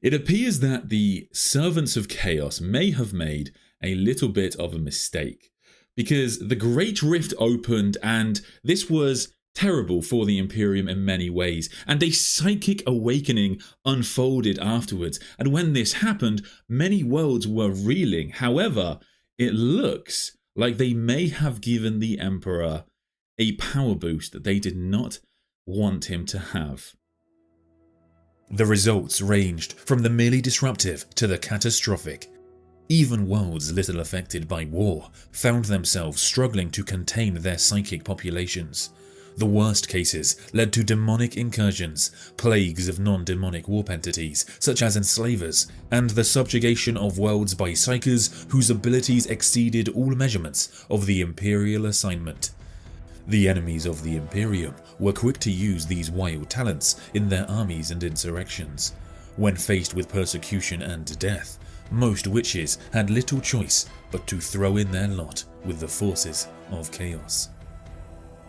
It appears that the Servants of Chaos may have made a little bit of a mistake, because the Great Rift opened and this was terrible for the Imperium in many ways, and a psychic awakening unfolded afterwards, and when this happened, many worlds were reeling. However, it looks like they may have given the Emperor a power boost that they did not want him to have. The results ranged from the merely disruptive to the catastrophic. Even worlds little affected by war found themselves struggling to contain their psychic populations. The worst cases led to demonic incursions, plagues of non-demonic warp entities such as enslavers, and the subjugation of worlds by psykers whose abilities exceeded all measurements of the Imperial assignment. The enemies of the Imperium were quick to use these wild talents in their armies and insurrections. When faced with persecution and death, most witches had little choice but to throw in their lot with the forces of chaos.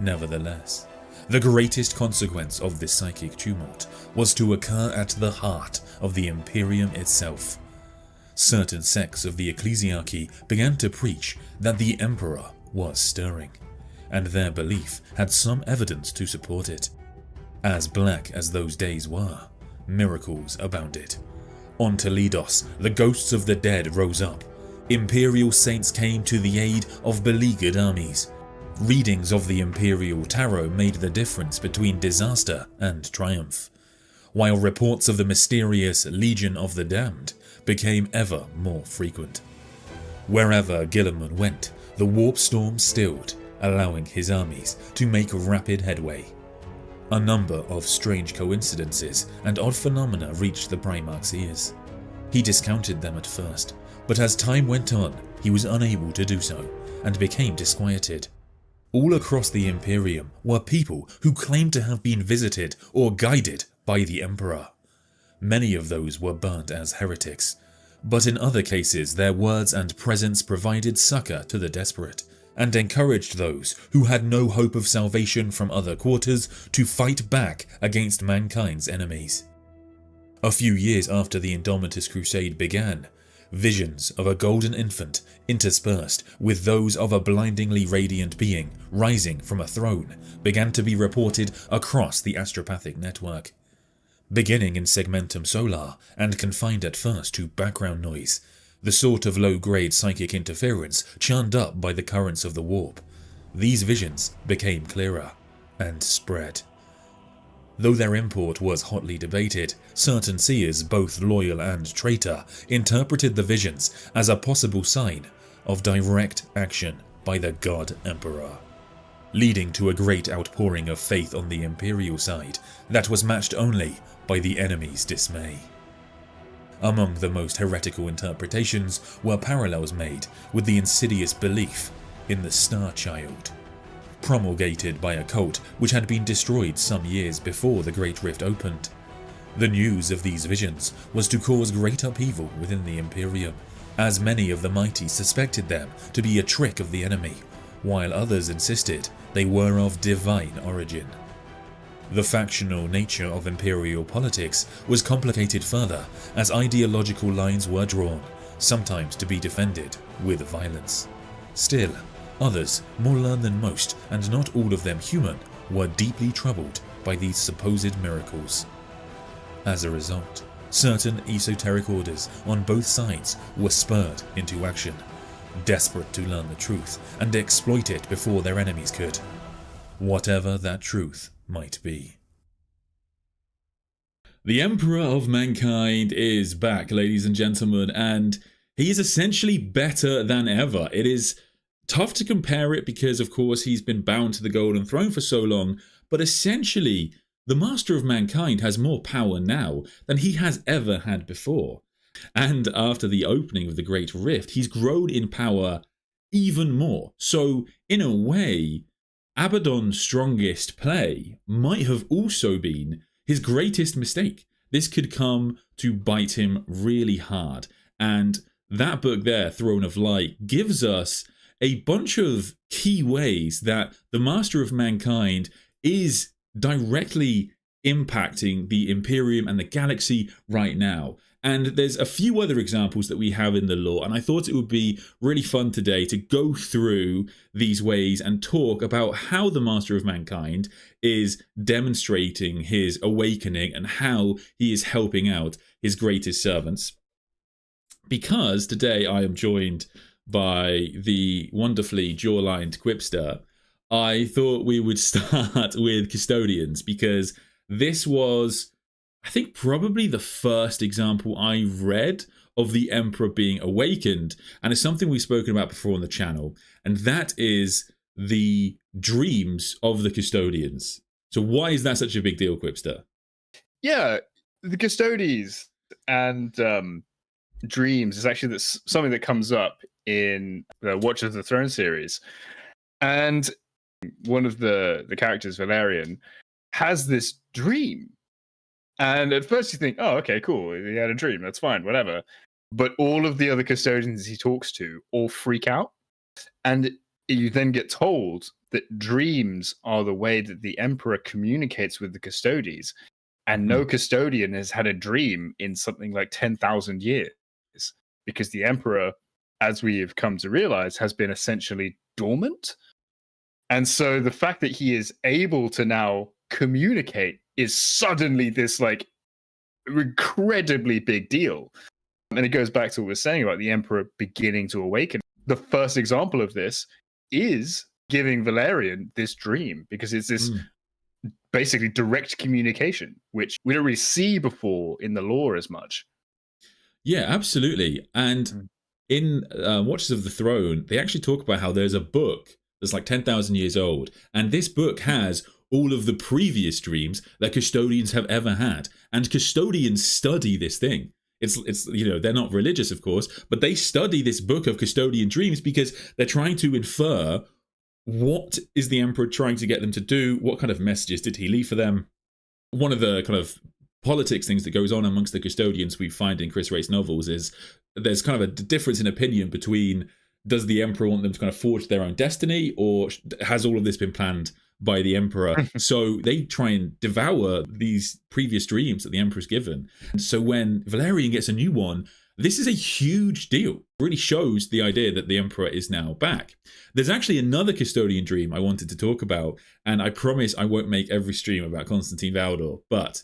Nevertheless, the greatest consequence of this psychic tumult was to occur at the heart of the Imperium itself. Certain sects of the ecclesiarchy began to preach that the Emperor was stirring, and their belief had some evidence to support it. As black as those days were, miracles abounded. On Toledos, the ghosts of the dead rose up. Imperial saints came to the aid of beleaguered armies. Readings of the Imperial Tarot made the difference between disaster and triumph, while reports of the mysterious Legion of the Damned became ever more frequent. Wherever Guilliman went, the warp storm stilled, allowing his armies to make rapid headway. A number of strange coincidences and odd phenomena reached the Primarch's ears. He discounted them at first, but as time went on, he was unable to do so, and became disquieted. All across the Imperium were people who claimed to have been visited or guided by the Emperor. Many of those were burnt as heretics, but in other cases their words and presence provided succor to the desperate, and encouraged those who had no hope of salvation from other quarters to fight back against mankind's enemies. A few years after the Indomitus Crusade began, visions of a golden infant interspersed with those of a blindingly radiant being rising from a throne began to be reported across the astropathic network. Beginning in Segmentum Solar and confined at first to background noise, the sort of low-grade psychic interference churned up by the currents of the warp, these visions became clearer and spread. Though their import was hotly debated, certain seers, both loyal and traitor, interpreted the visions as a possible sign of direct action by the God Emperor, leading to a great outpouring of faith on the Imperial side that was matched only by the enemy's dismay. Among the most heretical interpretations were parallels made with the insidious belief in the Star Child, promulgated by a cult which had been destroyed some years before the Great Rift opened. The news of these visions was to cause great upheaval within the Imperium, as many of the mighty suspected them to be a trick of the enemy, while others insisted they were of divine origin. The factional nature of Imperial politics was complicated further as ideological lines were drawn, sometimes to be defended with violence. Still, others, more learned than most, and not all of them human, were deeply troubled by these supposed miracles. As a result, certain esoteric orders on both sides were spurred into action, desperate to learn the truth and exploit it before their enemies could, whatever that truth might be. The Emperor of Mankind is back, ladies and gentlemen, and he is essentially better than ever. It is tough to compare it because, of course, he's been bound to the Golden Throne for so long, but essentially, the Master of Mankind has more power now than he has ever had before. And after the opening of the Great Rift, he's grown in power even more. So, in a way, Abaddon's strongest play might have also been his greatest mistake. This could come to bite him really hard. And that book there, Throne of Light, gives us a bunch of key ways that the Master of Mankind is directly impacting the Imperium and the galaxy right now. And there's a few other examples that we have in the lore, and I thought it would be really fun today to go through these ways and talk about how the Master of Mankind is demonstrating his awakening and how he is helping out his greatest servants. Because today I am joined by the wonderfully jaw-lined Quipster, I thought we would start with Custodians, because this was, I think, probably the first example I read of the Emperor being awakened, and it's something we've spoken about before on the channel, and that is the dreams of the Custodians. So why is that such a big deal, Quipster? Yeah, the Custodes and dreams is actually something that comes up in the Watch of the Throne series. And one of the characters, Valerian, has this dream. And at first you think, oh, okay, cool. He had a dream. That's fine, whatever. But all of the other custodians he talks to all freak out. And you then get told that dreams are the way that the Emperor communicates with the Custodes. And no custodian has had a dream in something like 10,000 years. Because the Emperor, as we have come to realize, has been essentially dormant. And so the fact that he is able to now communicate is suddenly this like incredibly big deal. And it goes back to what we were saying about the Emperor beginning to awaken. The first example of this is giving Valerian this dream, because it's this basically direct communication, which we don't really see before in the lore as much. Yeah, absolutely. And in Watches of the Throne, they actually talk about how there's a book that's like 10,000 years old, and this book has all of the previous dreams that custodians have ever had, and custodians study this thing. It's you know, they're not religious, of course, but they study this book of custodian dreams because they're trying to infer what is the Emperor trying to get them to do, what kind of messages did he leave for them. One of the kind of politics things that goes on amongst the custodians we find in Chris Wright's novels is there's kind of a difference in opinion between, does the Emperor want them to kind of forge their own destiny, or has all of this been planned by the Emperor? So they try and devour these previous dreams that the Emperor's given. And so when Valerian gets a new one, this is a huge deal. It really shows the idea that the Emperor is now back. There's actually another custodian dream I wanted to talk about, and I promise I won't make every stream about Constantine Valdor, but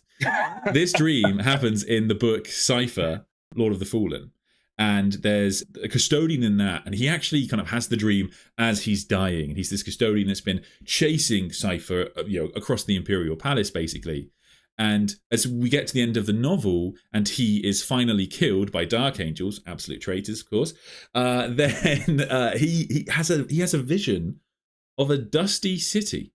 this dream happens in the book Cypher, Lord of the Fallen. And there's a custodian in that, and he actually kind of has the dream as he's dying. And he's this custodian that's been chasing Cypher, across the Imperial Palace, basically. And as we get to the end of the novel, and he is finally killed by Dark Angels, absolute traitors, of course, then he has a vision of a dusty city.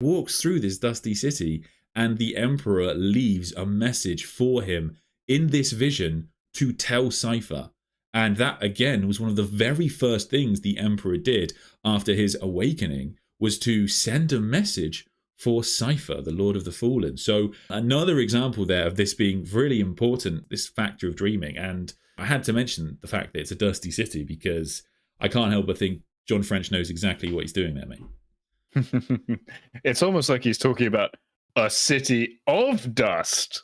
Walks through this dusty city, and the Emperor leaves a message for him in this vision to tell Cypher. And that, again, was one of the very first things the Emperor did after his awakening, was to send a message for Cypher, the Lord of the Fallen. So another example there of this being really important, this factor of dreaming. And I had to mention the fact that it's a dusty city, because I can't help but think John French knows exactly what he's doing there, mate. It's almost like he's talking about a city of dust.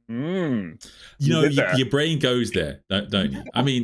Your brain goes there, don't you? I mean,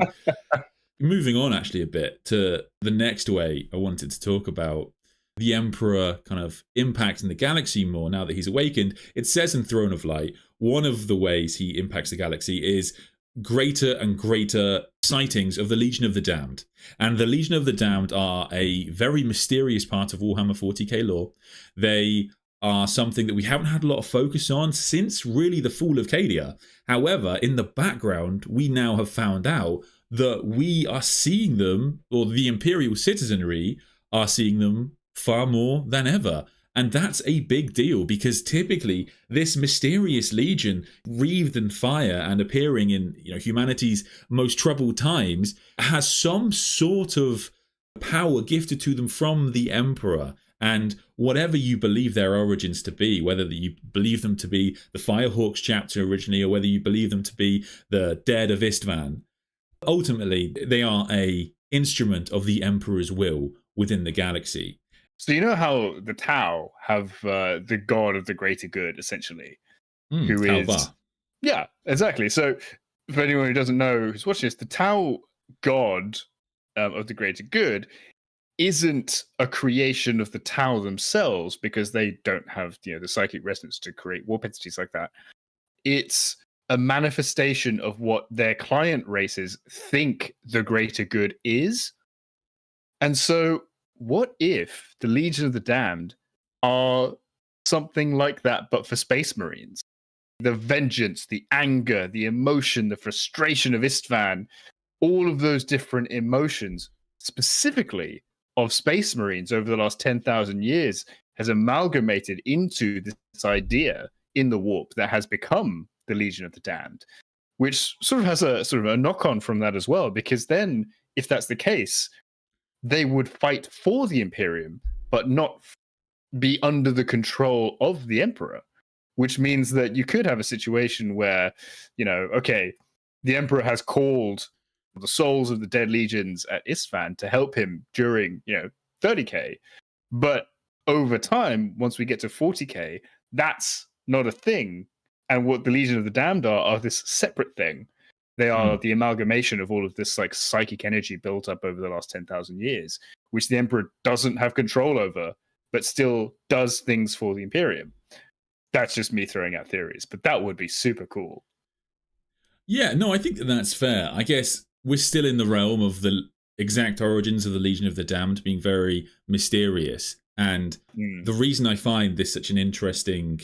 moving on actually a bit to the next way I wanted to talk about the Emperor kind of impacting the galaxy more now that he's awakened. It says in Throne of Light, one of the ways he impacts the galaxy is greater and greater sightings of the Legion of the Damned. And the Legion of the Damned are a very mysterious part of Warhammer 40k lore. They are something that we haven't had a lot of focus on since really the fall of Cadia. However, in the background, we now have found out that we are seeing them, or the Imperial citizenry are seeing them far more than ever. And that's a big deal, because typically this mysterious legion, wreathed in fire and appearing in humanity's most troubled times, has some sort of power gifted to them from the Emperor. And whatever you believe their origins to be, whether you believe them to be the Firehawks chapter originally, or whether you believe them to be the dead of Istvan, ultimately they are a instrument of the Emperor's will within the galaxy. So you know how the Tau have the god of the greater good, essentially, who is... Yeah, exactly. So for anyone who doesn't know who's watching this, the Tau god of the greater good isn't a creation of the Tau themselves, because they don't have the psychic resonance to create warp entities like that. It's a manifestation of what their client races think the greater good is. And so what if the Legion of the Damned are something like that, but for Space Marines? The vengeance, the anger, the emotion, the frustration of Istvan, all of those different emotions, specifically of Space Marines over the last 10,000 years, has amalgamated into this idea in the warp that has become the Legion of the Damned, which sort of has a knock-on from that as well, because then, if that's the case, they would fight for the Imperium, but not be under the control of the Emperor, which means that you could have a situation where, okay, the Emperor has called the souls of the dead legions at Istvan to help him during, 30k. But over time, once we get to 40k, that's not a thing. And what the Legion of the Damned are this separate thing. They are the amalgamation of all of this like psychic energy built up over the last 10,000 years, which the Emperor doesn't have control over, but still does things for the Imperium. That's just me throwing out theories, but that would be super cool. Yeah, no, I think that's fair. I guess we're still in the realm of the exact origins of the Legion of the Damned being very mysterious. And the reason I find this such an interesting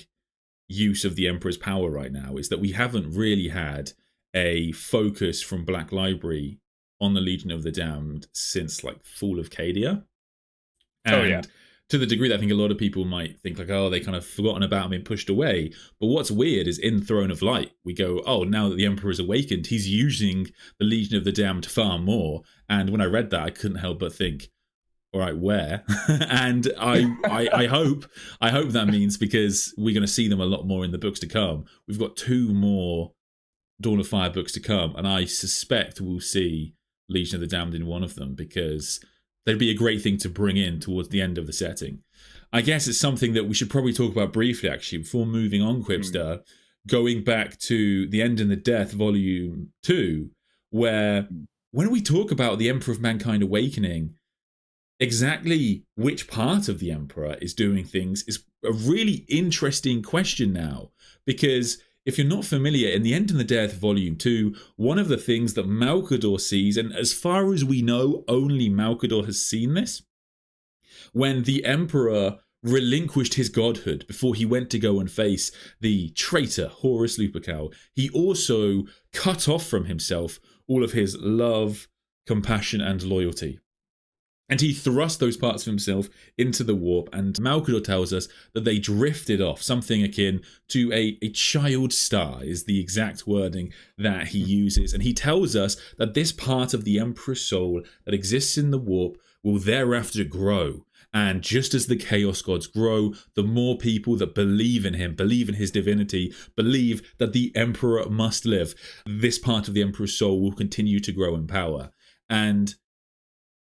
use of the Emperor's power right now is that we haven't really had a focus from Black Library on the Legion of the Damned since like Fall of Cadia. And to the degree that I think a lot of people might think like, oh, they kind of forgotten about him and pushed away. But what's weird is in Throne of Light, we go, oh, now that the Emperor is awakened, he's using the Legion of the Damned far more. And when I read that, I couldn't help but think, all right, where? And I hope that means, because we're going to see them a lot more in the books to come. We've got 2 more Dawn of Fire books to come, and I suspect we'll see Legion of the Damned in one of them, because they'd be a great thing to bring in towards the end of the setting. I guess it's something that we should probably talk about briefly, actually, before moving on, Quipster, going back to The End and the Death, Volume 2, where when we talk about the Emperor of Mankind awakening, exactly which part of the Emperor is doing things is a really interesting question now, because if you're not familiar, in The End and the Death, Volume 2, one of the things that Malcador sees, and as far as we know, only Malcador has seen this, when the Emperor relinquished his godhood before he went to go and face the traitor Horus Lupercal, he also cut off from himself all of his love, compassion, and loyalty. And he thrust those parts of himself into the warp, and Malcador tells us that they drifted off, something akin to a child star is the exact wording that he uses. And he tells us that this part of the Emperor's soul that exists in the warp will thereafter grow. And just as the Chaos Gods grow, the more people that believe in him, believe in his divinity, believe that the Emperor must live, this part of the Emperor's soul will continue to grow in power. And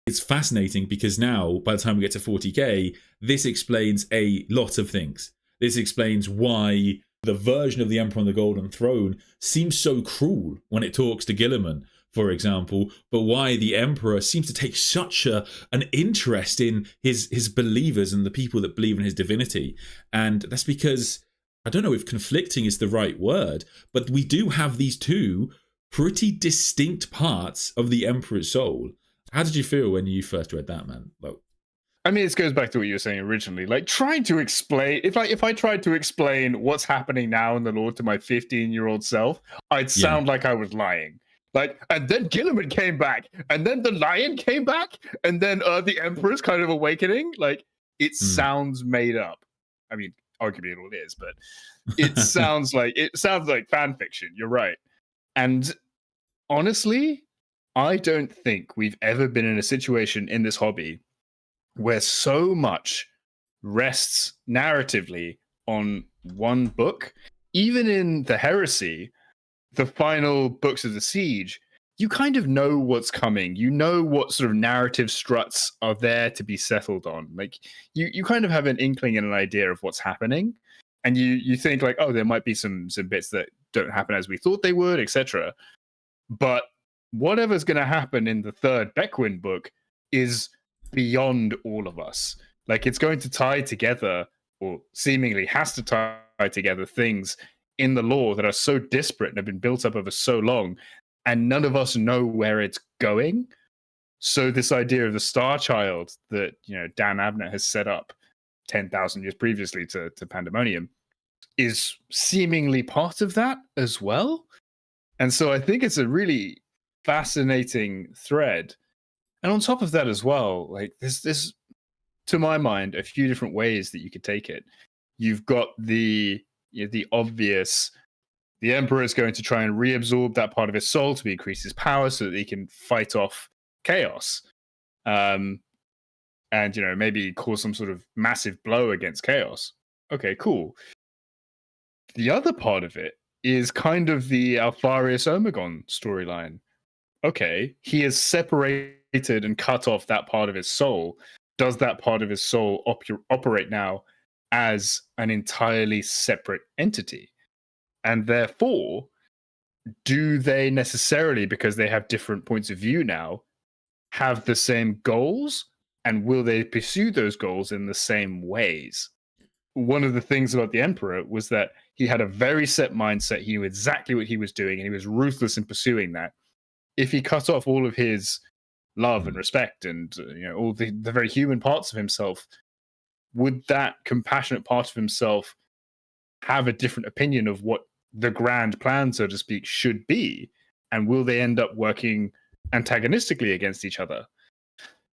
it's fascinating because now, by the time we get to 40k, this explains a lot of things. This explains why the version of the Emperor on the Golden Throne seems so cruel when it talks to Guilliman, for example, but why the Emperor seems to take such an interest in his believers and the people that believe in his divinity. And that's because, I don't know if conflicting is the right word, but we do have these 2 pretty distinct parts of the Emperor's soul. How did you feel when you first read that, man? Like, I mean, this goes back to what you were saying originally. Like, trying to explain, if I tried to explain what's happening now in the Lord to my 15-year-old self, I'd sound like I was lying. Like, and then Guilliman came back, and then the Lion came back, and then the Emperor's kind of awakening. Like, it sounds made up. I mean, arguably it all is, but it sounds like fan fiction. You're right. And honestly, I don't think we've ever been in a situation in this hobby where so much rests narratively on one book. Even in the Heresy, the final books of the Siege, you kind of know what's coming. You know what sort of narrative struts are there to be settled on. Like, you kind of have an inkling and an idea of what's happening. And you think like, oh, there might be some bits that don't happen as we thought they would, etc. But whatever's going to happen in the third Beckwin book is beyond all of us. Like, it's going to tie together, or seemingly has to tie together, things in the lore that are so disparate and have been built up over so long, and none of us know where it's going. So this idea of the Star Child that, you know, Dan Abnett has set up 10,000 years previously to Pandemonium is seemingly part of that as well. And so I think it's a really fascinating thread. And on top of that as well, like, there's to my mind a few different ways that you could take it. You've got the obvious, the Emperor is going to try and reabsorb that part of his soul to increase his power so that he can fight off chaos. And, you know, maybe cause some sort of massive blow against chaos. Okay, cool. The other part of it is kind of the Alfarius Omegon storyline. Okay, he has separated and cut off that part of his soul. Does that part of his soul operate now as an entirely separate entity? And therefore, do they necessarily, because they have different points of view now, have the same goals? And will they pursue those goals in the same ways? One of the things about the Emperor was that he had a very set mindset. He knew exactly what he was doing, and he was ruthless in pursuing that. If he cut off all of his love and respect and, you know, all the very human parts of himself, would that compassionate part of himself have a different opinion of what the grand plan, so to speak, should be? And will they end up working antagonistically against each other?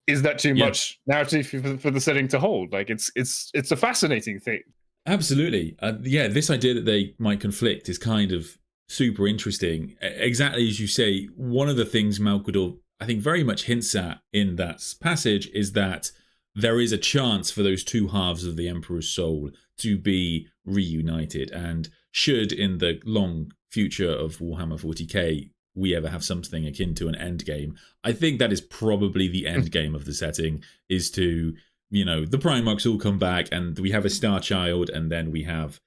Is that too much narrative for the setting to hold? Like, it's a fascinating thing. Absolutely. This idea that they might conflict is kind of super interesting. Exactly as you say, one of the things Malkador, I think, very much hints at in that passage is that there is a chance for those two halves of the Emperor's soul to be reunited. And should, in the long future of Warhammer 40k, we ever have something akin to an end game, I think that is probably the end game of the setting, is to, you know, the Primarchs all come back and we have a Star Child, and then we have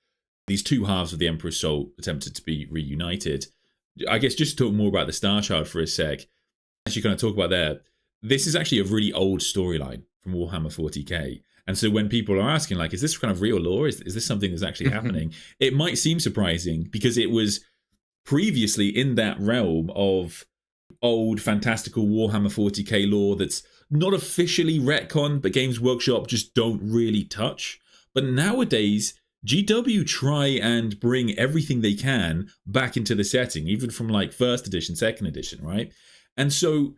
these two halves of the Emperor's soul attempted to be reunited. I guess just to talk more about the Star Child for a sec, as you kind of talk about there, this is actually a really old storyline from Warhammer 40k. And so when people are asking, like, is this kind of real lore? Is this something that's actually happening? It might seem surprising because it was previously in that realm of old fantastical Warhammer 40k lore that's not officially retcon, but Games Workshop just don't really touch. But nowadays, GW try and bring everything they can back into the setting, even from like first edition, second edition, right? And so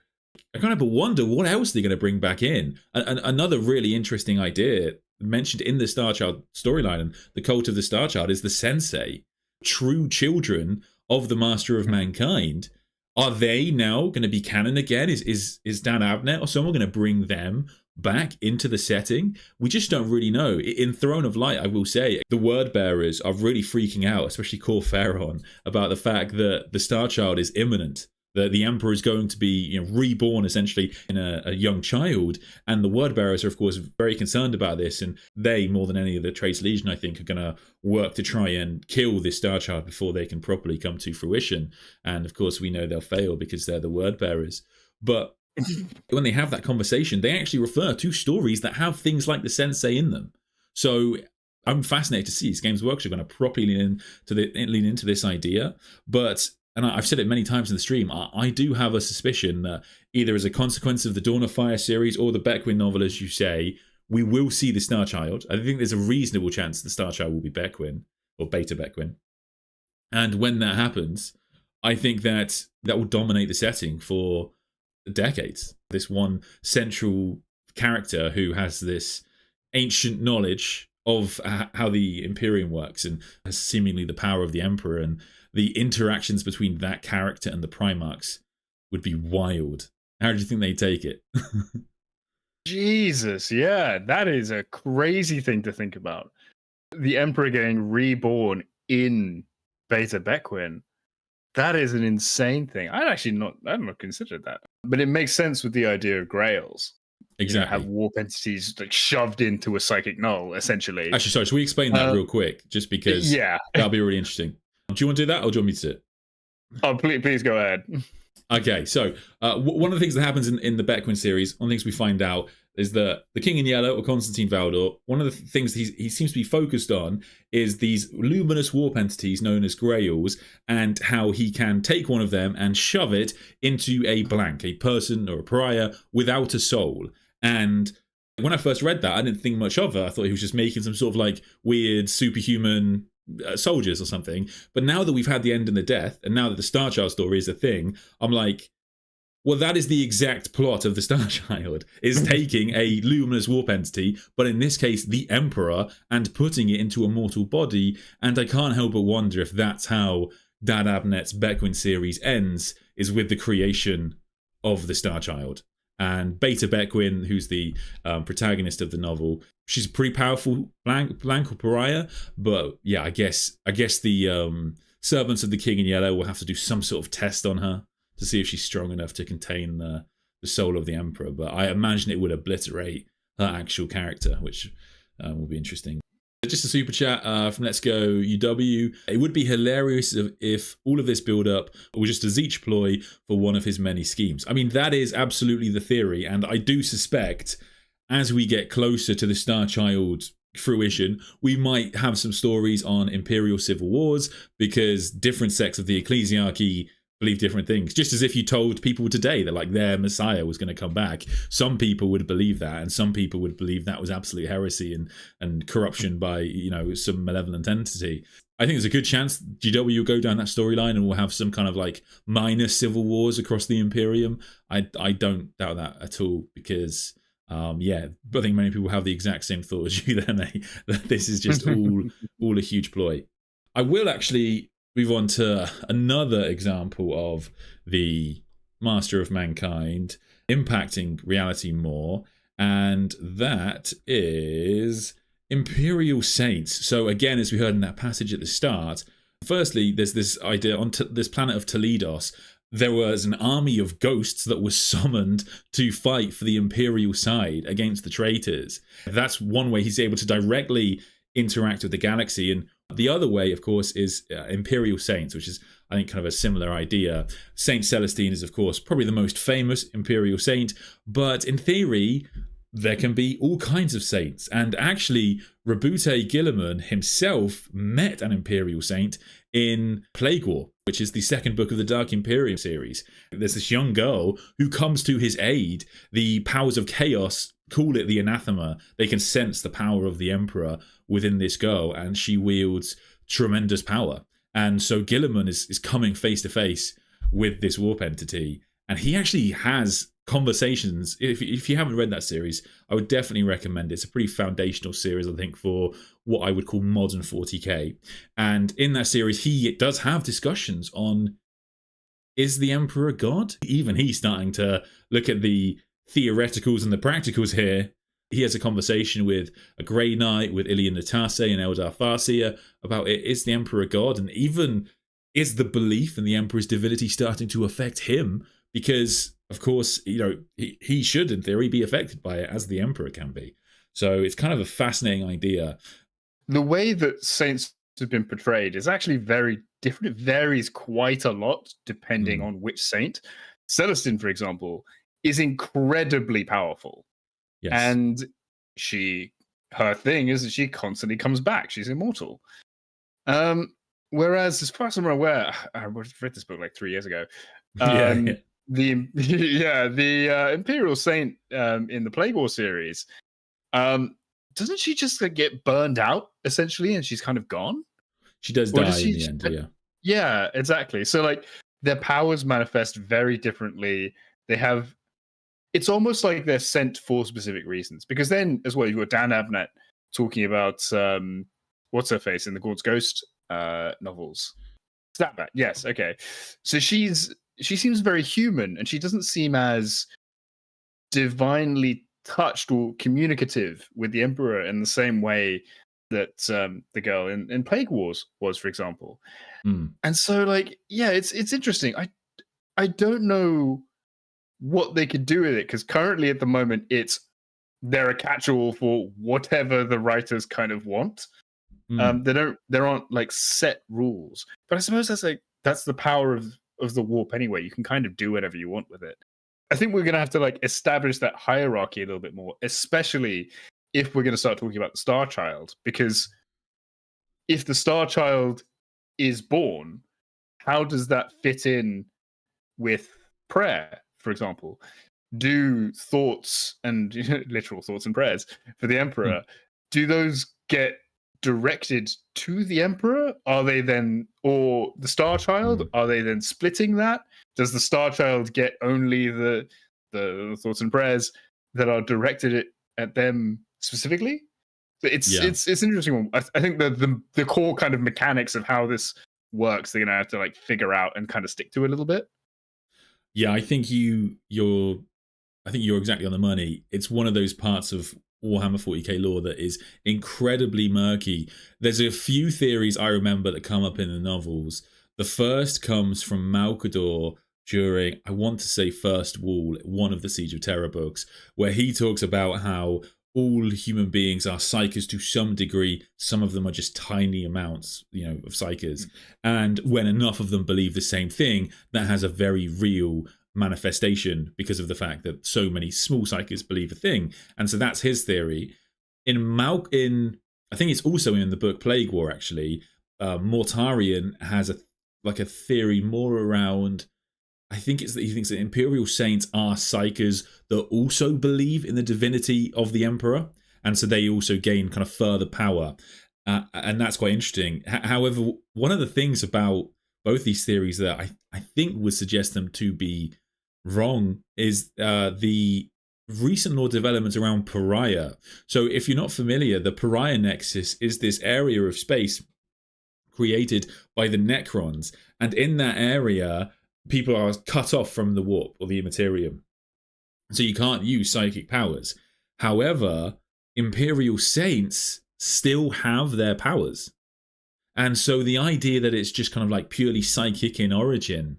I kind of wonder what else they're going to bring back in. And another really interesting idea mentioned in the Star Child storyline and the cult of the Star Child is the Sensei, true children of the Master of Mankind. Are they now going to be canon again? Is Dan Abnett or someone going to bring them back into the setting? We just don't really know. In Throne of Light, I will say, the word bearers are really freaking out, especially Cor Ferron, about the fact that the Star Child is imminent. That the Emperor is going to be, you know, reborn essentially in a young child, and the word bearers are, of course, very concerned about this. And they, more than any of the Trace Legion, I think, are going to work to try and kill this Star Child before they can properly come to fruition. And of course, we know they'll fail because they're the word bearers. But when they have that conversation, they actually refer to stories that have things like the Sensei in them. So I'm fascinated to see is Games Workshop going to properly lean into this idea, but. And I've said it many times in the stream, I do have a suspicion that either as a consequence of the Dawn of Fire series or the Beckwin novel, as you say, we will see the Star Child. I think there's a reasonable chance the Star Child will be Beckwin, or Beta Beckwin. And when that happens, I think that will dominate the setting for decades. This one central character who has this ancient knowledge of how the Imperium works and has seemingly the power of the Emperor, and the interactions between that character and the Primarchs would be wild. How do you think they take it? Jesus, yeah, that is a crazy thing to think about. The Emperor getting reborn in Beta Beckwin. That is an insane thing. I hadn't not considered that. But it makes sense with the idea of Grails. Exactly. Have warp entities like shoved into a psychic null, essentially. Actually, sorry, should we explain that real quick? Just because that'll be really interesting. Do you want to do that, or do you want me to do it? Oh, please go ahead. Okay, so one of the things that happens in the Beckwin series, one of the things we find out is that the King in Yellow, or Constantine Valdor, one of the things he seems to be focused on is these luminous warp entities known as Grails, and how he can take one of them and shove it into a blank, a person or a pariah without a soul. And when I first read that, I didn't think much of it. I thought he was just making some sort of like weird superhuman soldiers or something. But now that we've had the end and the death, and now that the Star Child story is a thing, I'm like, well, that is the exact plot of the Star Child, is taking a luminous warp entity, but in this case, the Emperor, and putting it into a mortal body. And I can't help but wonder if that's how Dan Abnett's Beckwin series ends, is with the creation of the Star Child. And Beta Beckwin, who's the protagonist of the novel, she's a pretty powerful blank or pariah. But yeah, I guess the servants of the King in Yellow will have to do some sort of test on her to see if she's strong enough to contain the soul of the Emperor. But I imagine it would obliterate her actual character, which will be interesting. Just a super chat from Let's Go UW. It would be hilarious if all of this build-up was just a Zeech ploy for one of his many schemes. I mean, that is absolutely the theory, and I do suspect as we get closer to the Star Child fruition, we might have some stories on Imperial civil wars, because different sects of the ecclesiarchy believe different things. Just as if you told people today that like their Messiah was going to come back, some people would believe that, and some people would believe that was absolute heresy and corruption by, you know, some malevolent entity. I think there's a good chance GW will go down that storyline and we'll have some kind of like minor civil wars across the Imperium. I don't doubt that at all, because yeah, I think many people have the exact same thought as you there, mate, that this is just all a huge ploy. I will actually move on to another example of the Master of Mankind impacting reality more, and that is Imperial Saints. So again, as we heard in that passage at the start, firstly, there's this idea on this planet of Toledos, there was an army of ghosts that was summoned to fight for the Imperial side against the traitors. That's one way he's able to directly interact with the galaxy. And the other way, of course, is Imperial Saints, which is, I think, kind of a similar idea. Saint Celestine is, of course, probably the most famous Imperial Saint, but in theory, there can be all kinds of saints. And actually, Rabute Guilliman himself met an Imperial Saint in Plague War, which is the second book of the Dark Imperium series. There's this young girl who comes to his aid. The powers of chaos call it the anathema. They can sense the power of the Emperor within this girl, and she wields tremendous power. And so Guilliman is coming face to face with this warp entity, and he actually has conversations. If you haven't read that series, I would definitely recommend it. It's a pretty foundational series, I think, for what I would call modern 40k. And in that series, he does have discussions on, is the Emperor a god? Even he's starting to look at the theoreticals and the practicals here. He has a conversation with a Grey Knight, with Ilian Natase and Eldar Farseer about it. Is the Emperor a god? And even, is the belief in the Emperor's divinity starting to affect him? Because, of course, you know, he should, in theory, be affected by it, as the Emperor can be. So it's kind of a fascinating idea. The way that saints have been portrayed is actually very different. It varies quite a lot depending on which saint. Celestine, for example, is incredibly powerful. Yes. And her thing is that she constantly comes back. She's immortal. Whereas, as far as I'm aware, I read this book like 3 years ago. The Imperial Saint in the Plague War series, doesn't she just like, get burned out essentially, and she's kind of gone? She does die in the end. Yeah. Yeah, exactly. So like their powers manifest very differently. They have. It's almost like they're sent for specific reasons. Because then, as well, you've got Dan Abnett talking about what's her face in the Gord's Ghost novels. Snapback, yes, okay. So she seems very human, and she doesn't seem as divinely touched or communicative with the Emperor in the same way that the girl in Plague Wars was, for example. And so, like, yeah, it's interesting. I don't know what they could do with it, because currently at the moment they're a catch-all for whatever the writers kind of want. There aren't like set rules, but I suppose that's the power of of the warp anyway. You can kind of do whatever you want with it. I think we're going to have to like establish that hierarchy a little bit more, especially if we're going to start talking about the Star Child, because if the Star Child is born, how does that fit in with prayer, for example? Do thoughts and literal thoughts and prayers for the Emperor, do those get directed to the Emperor? Are they then, or the Star Child, are they then splitting that? Does the Star Child get only the thoughts and prayers that are directed at them specifically? It's an interesting one. I think the core kind of mechanics of how this works, they're gonna have to like figure out and kind of stick to a little bit. Yeah, I think you're exactly on the money. It's one of those parts of Warhammer 40k lore that is incredibly murky. There's a few theories I remember that come up in the novels. The first comes from Malkador during, I want to say, First Wall, one of the Siege of Terra books, where he talks about how all human beings are psychers to some degree. Some of them are just tiny amounts, of psychers. And when enough of them believe the same thing, that has a very real manifestation because of the fact that so many small psychers believe a thing. And so that's his theory. I think it's also in the book Plague War, actually, Mortarion has a theory more around, I think it's that he thinks that Imperial Saints are psychers that also believe in the divinity of the Emperor, and so they also gain kind of further power. And that's quite interesting. However, one of the things about both these theories that I think would suggest them to be wrong is the recent lore developments around Pariah. So if you're not familiar, the Pariah Nexus is this area of space created by the Necrons, and in that area people are cut off from the warp or the immaterium, so you can't use psychic powers. However, Imperial Saints still have their powers, and so the idea that it's just kind of like purely psychic in origin,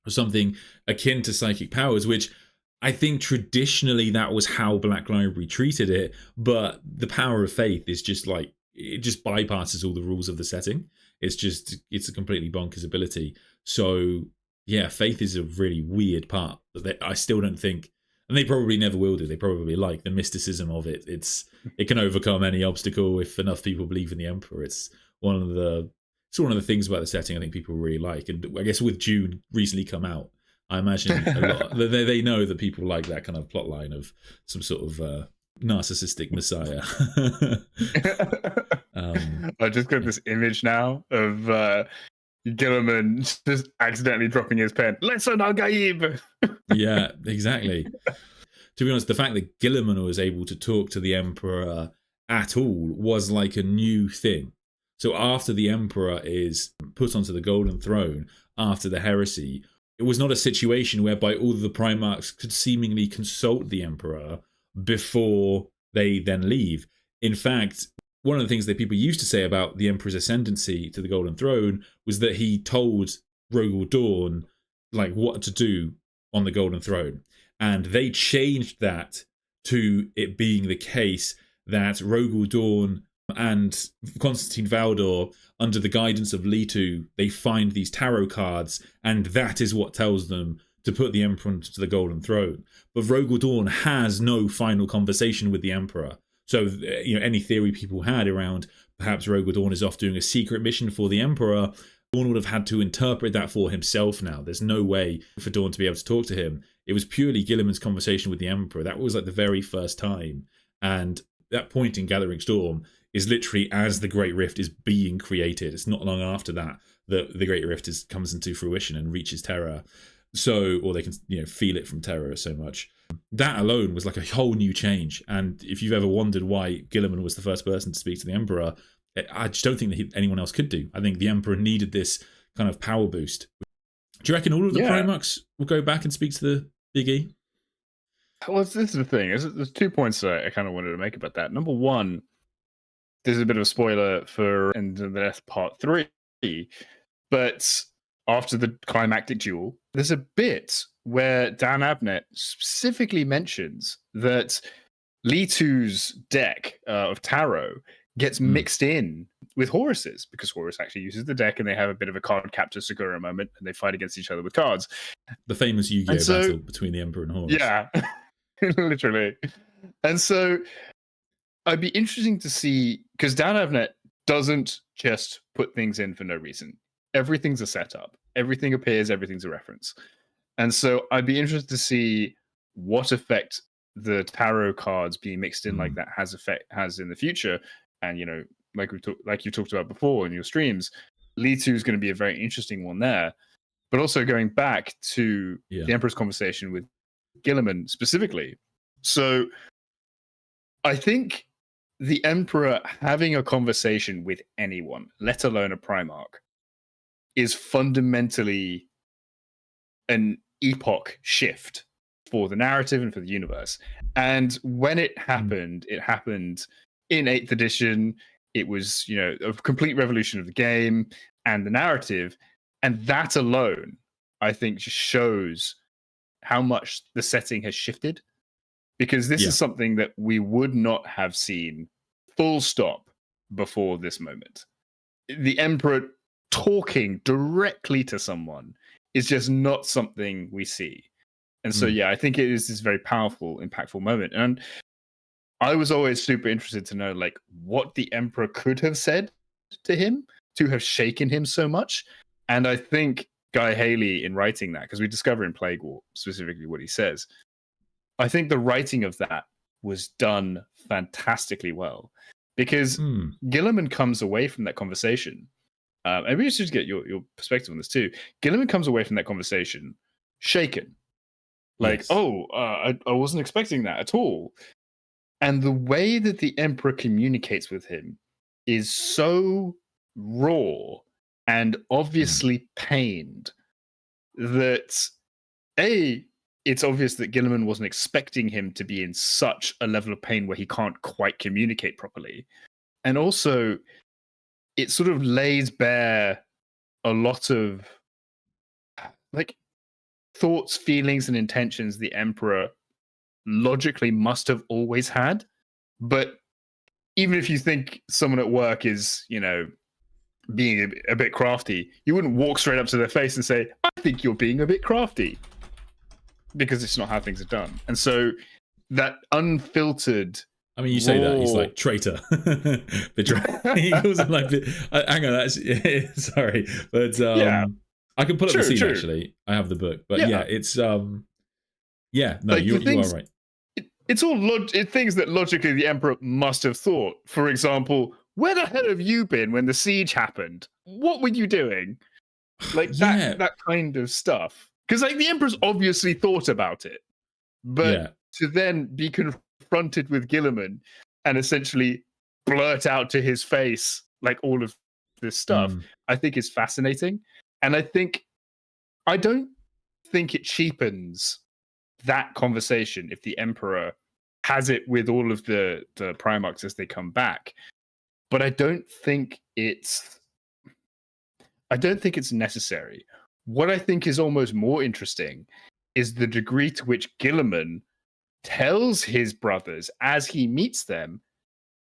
or something akin to psychic powers, which I think traditionally that was how Black Library treated it, but the power of faith is just like, it just bypasses all the rules of the setting. It's a completely bonkers ability. So yeah, faith is a really weird part that I still don't think, and they probably never will do. They probably like the mysticism of it. It can overcome any obstacle if enough people believe in the Emperor. It's one of the things about the setting I think people really like. And I guess with Dune recently come out, I imagine a lot they know that people like that kind of plot line of some sort of narcissistic messiah. I just got this image now of Guilliman just accidentally dropping his pen. Listen, Al-Gaib! Yeah, exactly. To be honest, the fact that Guilliman was able to talk to the Emperor at all was like a new thing. So after the Emperor is put onto the Golden Throne, after the heresy, it was not a situation whereby all of the Primarchs could seemingly consult the Emperor before they then leave. In fact, one of the things that people used to say about the Emperor's ascendancy to the Golden Throne was that he told Rogel Dawn like what to do on the Golden Throne. And they changed that to it being the case that Rogel Dawn and Constantine Valdor, under the guidance of Leto, they find these tarot cards, and that is what tells them to put the Emperor onto the Golden Throne. But Rogel Dawn has no final conversation with the Emperor. So, any theory people had around perhaps Rogel Dawn is off doing a secret mission for the Emperor, Dawn would have had to interpret that for himself now. There's no way for Dawn to be able to talk to him. It was purely Guilliman's conversation with the Emperor. That was like the very first time. And that point in Gathering Storm is literally as the Great Rift is being created. It's not long after that the Great Rift comes into fruition and reaches Terra. So, or they can feel it from Terra so much. That alone was like a whole new change. And if you've ever wondered why Guilliman was the first person to speak to the Emperor, I just don't think that anyone else could do. I think the Emperor needed this kind of power boost. Do you reckon all of the Primarchs will go back and speak to the Big E? Well, this is the thing. There's 2 points that I kind of wanted to make about that. Number one, this is a bit of a spoiler for End of the Death Part 3, but after the climactic duel, there's a bit where Dan Abnett specifically mentions that Leto's deck of tarot gets mixed in with Horus's, because Horus actually uses the deck and they have a bit of a card capture Segura moment and they fight against each other with cards. The famous Yu-Gi-Oh battle between the Emperor and Horus. Yeah, literally. And so I'd be interesting to see, because Dan Avnet doesn't just put things in for no reason. Everything's a setup. Everything appears, everything's a reference. And so I'd be interested to see what effect the tarot cards being mixed in like that has in the future. And, you know, like you talked about before in your streams, Litu is going to be a very interesting one there. But also going back to the Emperor's conversation with Guilliman specifically. So I think the Emperor having a conversation with anyone, let alone a Primarch, is fundamentally an epoch shift for the narrative and for the universe. And when it happened in 8th edition. It was, you know, a complete revolution of the game and the narrative. And that alone, I think, just shows how much the setting has shifted. Because this is something that we would not have seen full stop before this moment. The Emperor talking directly to someone is just not something we see. And so, I think it is this very powerful, impactful moment. And I was always super interested to know, like, what the Emperor could have said to him to have shaken him so much. And I think Guy Haley, in writing that, because we discover in Plague War specifically what he says, I think the writing of that was done fantastically well. Because Guilliman comes away from that conversation, and we should get your perspective on this too. Guilliman comes away from that conversation shaken. Like, I wasn't expecting that at all. And the way that the Emperor communicates with him is so raw and obviously pained that, it's obvious that Guilliman wasn't expecting him to be in such a level of pain where he can't quite communicate properly. And also, it sort of lays bare a lot of, like, thoughts, feelings, and intentions the Emperor logically must have always had. But even if you think someone at work is, you know, being a bit crafty, you wouldn't walk straight up to their face and say, I think you're being a bit crafty, because it's not how things are done. And so that unfiltered, I mean, you say that, he's like, traitor. Betrayer. He calls him like, hang on, that's, sorry. But I can pull up the scene, actually. I have the book. But it's, no, like, you are right. It's all things that logically the Emperor must have thought. For example, where the hell have you been when the siege happened? What were you doing? Like, that kind of stuff. Because, like, the Emperor's obviously thought about it. But to then be confronted with Guilliman and essentially blurt out to his face, like, all of this stuff, I think is fascinating. And I don't think it cheapens that conversation if the Emperor has it with all of the Primarchs as they come back. But I don't think it's necessary. What I think is almost more interesting is the degree to which Guilliman tells his brothers as he meets them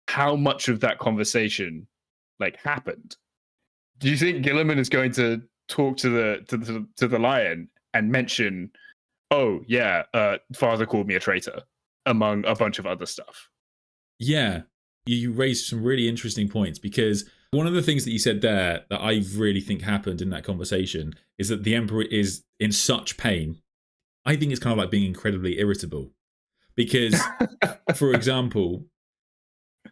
how much of that conversation, like, happened. Do you think Guilliman is going to talk to the lion and mention, father called me a traitor, among a bunch of other stuff? Yeah, you raised some really interesting points, because one of the things that you said there that I really think happened in that conversation is that the Emperor is in such pain. I think it's kind of like being incredibly irritable, because, for example,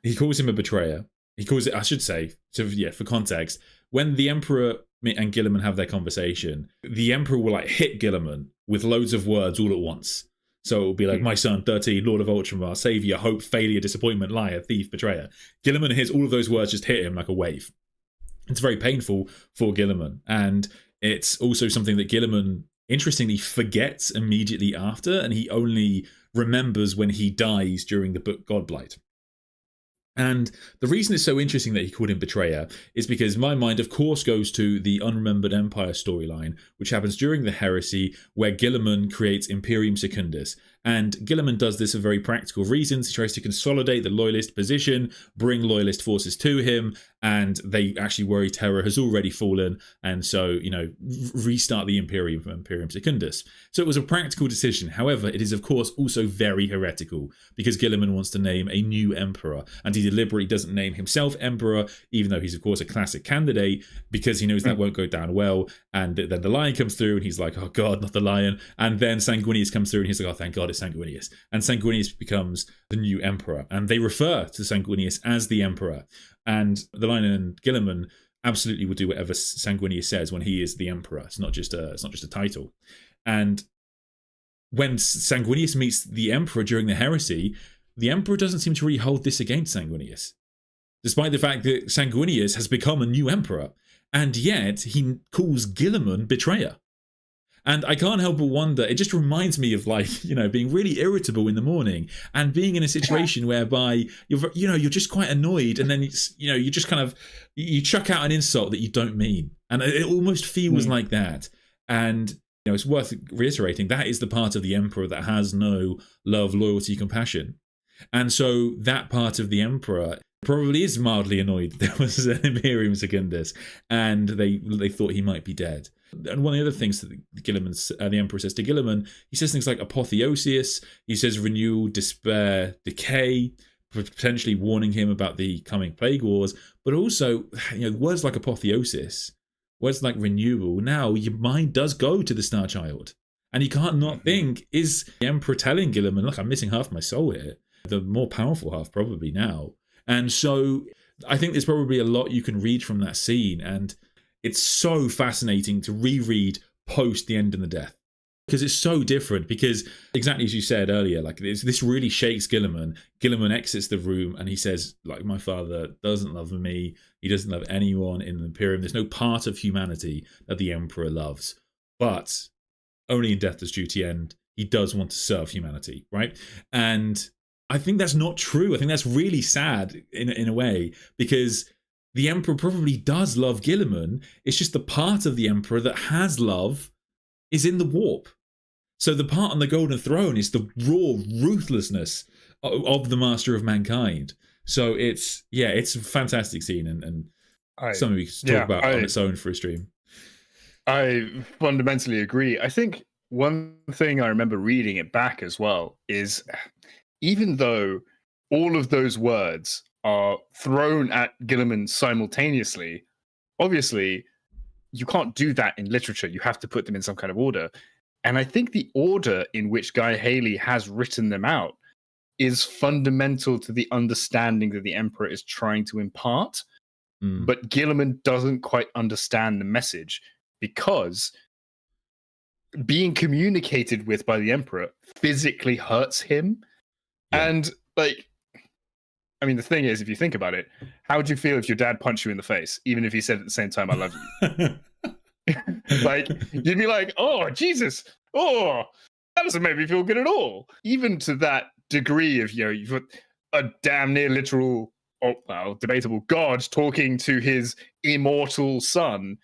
he calls him a betrayer. He calls it, I should say, for context, when the Emperor and Guilliman have their conversation, the Emperor will, like, hit Guilliman with loads of words all at once. So it will be like, my son, 13, Lord of Ultramar, savior, hope, failure, disappointment, liar, thief, betrayer. Guilliman hears all of those words just hit him like a wave. It's very painful for Guilliman. And it's also something that Guilliman, interestingly, forgets immediately after, and he only remembers when he dies during the book Godblight. And the reason it's so interesting that he called him betrayer is because my mind, of course, goes to the Unremembered Empire storyline, which happens during the Heresy, where Guilliman creates Imperium Secundus. And Guilliman does this for very practical reasons. He tries to consolidate the loyalist position, bring loyalist forces to him, and they actually worry Terra has already fallen, and so, restart the Imperium Secundus. So it was a practical decision. However, it is of course also very heretical, because Guilliman wants to name a new emperor, and he deliberately doesn't name himself emperor, even though he's of course a classic candidate, because he knows that won't go down well. And then the lion comes through, and he's like, oh god, not the lion. And then Sanguinius comes through, and he's like, oh thank god it's Sanguinius. And Sanguinius becomes the new emperor, and they refer to Sanguinius as the emperor. And the Lion and Guilliman absolutely will do whatever Sanguinius says when he is the emperor. It's not just a title. And when Sanguinius meets the emperor during the heresy, the emperor doesn't seem to really hold this against Sanguinius, despite the fact that Sanguinius has become a new emperor, and yet he calls Guilliman betrayer. And I can't help but wonder, it just reminds me of being really irritable in the morning and being in a situation whereby you're just quite annoyed, and then you just kind of you chuck out an insult that you don't mean. And it almost feels like that. And it's worth reiterating, that is the part of the emperor that has no love, loyalty, compassion. And so that part of the emperor probably is mildly annoyed that there was an Imperium Secundus, and they thought he might be dead. And one of the other things that the emperor says to Guilliman, he says things like apotheosis, he says renewal, despair, decay, potentially warning him about the coming plague wars, but also words like apotheosis, words like renewal. Now your mind does go to the Star Child, and you can't not think, is the emperor telling Guilliman, look, I'm missing half my soul here, the more powerful half probably now. And so I think there's probably a lot you can read from that scene, and it's so fascinating to reread post the end and the death, because it's so different. Because exactly as you said earlier, this really shakes Guilliman. Guilliman exits the room and he says, my father doesn't love me. He doesn't love anyone in the Imperium. There's no part of humanity that the Emperor loves. But only in death does duty end. He does want to serve humanity, right? And I think that's not true. I think that's really sad in a way, because the Emperor probably does love Guilliman. It's just the part of the Emperor that has love is in the warp. So the part on the Golden Throne is the raw ruthlessness of the Master of Mankind. So it's a fantastic scene, and something we can talk about on its own for a stream. I fundamentally agree. I think one thing I remember reading it back as well is, even though all of those words are thrown at Guilliman simultaneously, obviously you can't do that in literature. You have to put them in some kind of order. And I think the order in which Guy Haley has written them out is fundamental to the understanding that the Emperor is trying to impart. But Guilliman doesn't quite understand the message, because being communicated with by the Emperor physically hurts him. Yeah. And the thing is, if you think about it, how would you feel if your dad punched you in the face, even if he said at the same time, I love you? You'd be like, oh, Jesus. Oh, that doesn't make me feel good at all. Even to that degree of, you've got a damn near literal, debatable God talking to his immortal son,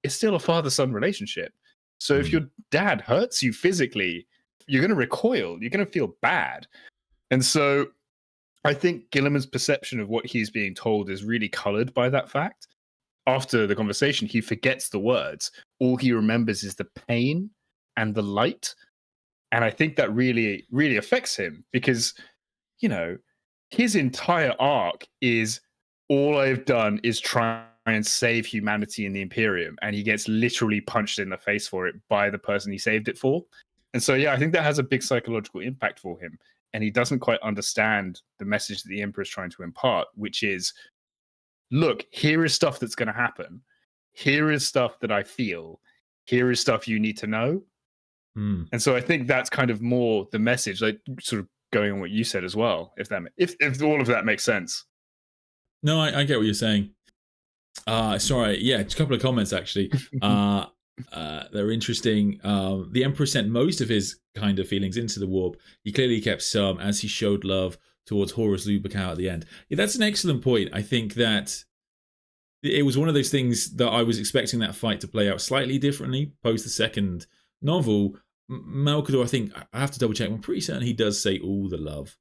it's still a father-son relationship. So if your dad hurts you physically, you're going to recoil. You're going to feel bad. And so I think Guilliman's perception of what he's being told is really colored by that fact. After the conversation, he forgets the words. All he remembers is the pain and the light. And I think that really, really affects him, because, his entire arc is, all I've done is try and save humanity in the Imperium. And he gets literally punched in the face for it by the person he saved it for. And so, I think that has a big psychological impact for him. And he doesn't quite understand the message that the Emperor is trying to impart, which is, look, here is stuff that's going to happen. Here is stuff that I feel. Here is stuff you need to know. And so I think that's kind of more the message, sort of going on what you said as well, if all of that makes sense. No, I get what you're saying. Sorry, a couple of comments actually. They're interesting. The Emperor sent most of his kind of feelings into the warp. He clearly kept some, as he showed love towards Horus Lupercal at the end. Yeah, that's an excellent point. I think that it was one of those things that I was expecting that fight to play out slightly differently post the second novel. Malcador, I think, I have to double check, I'm pretty certain he does say all the love.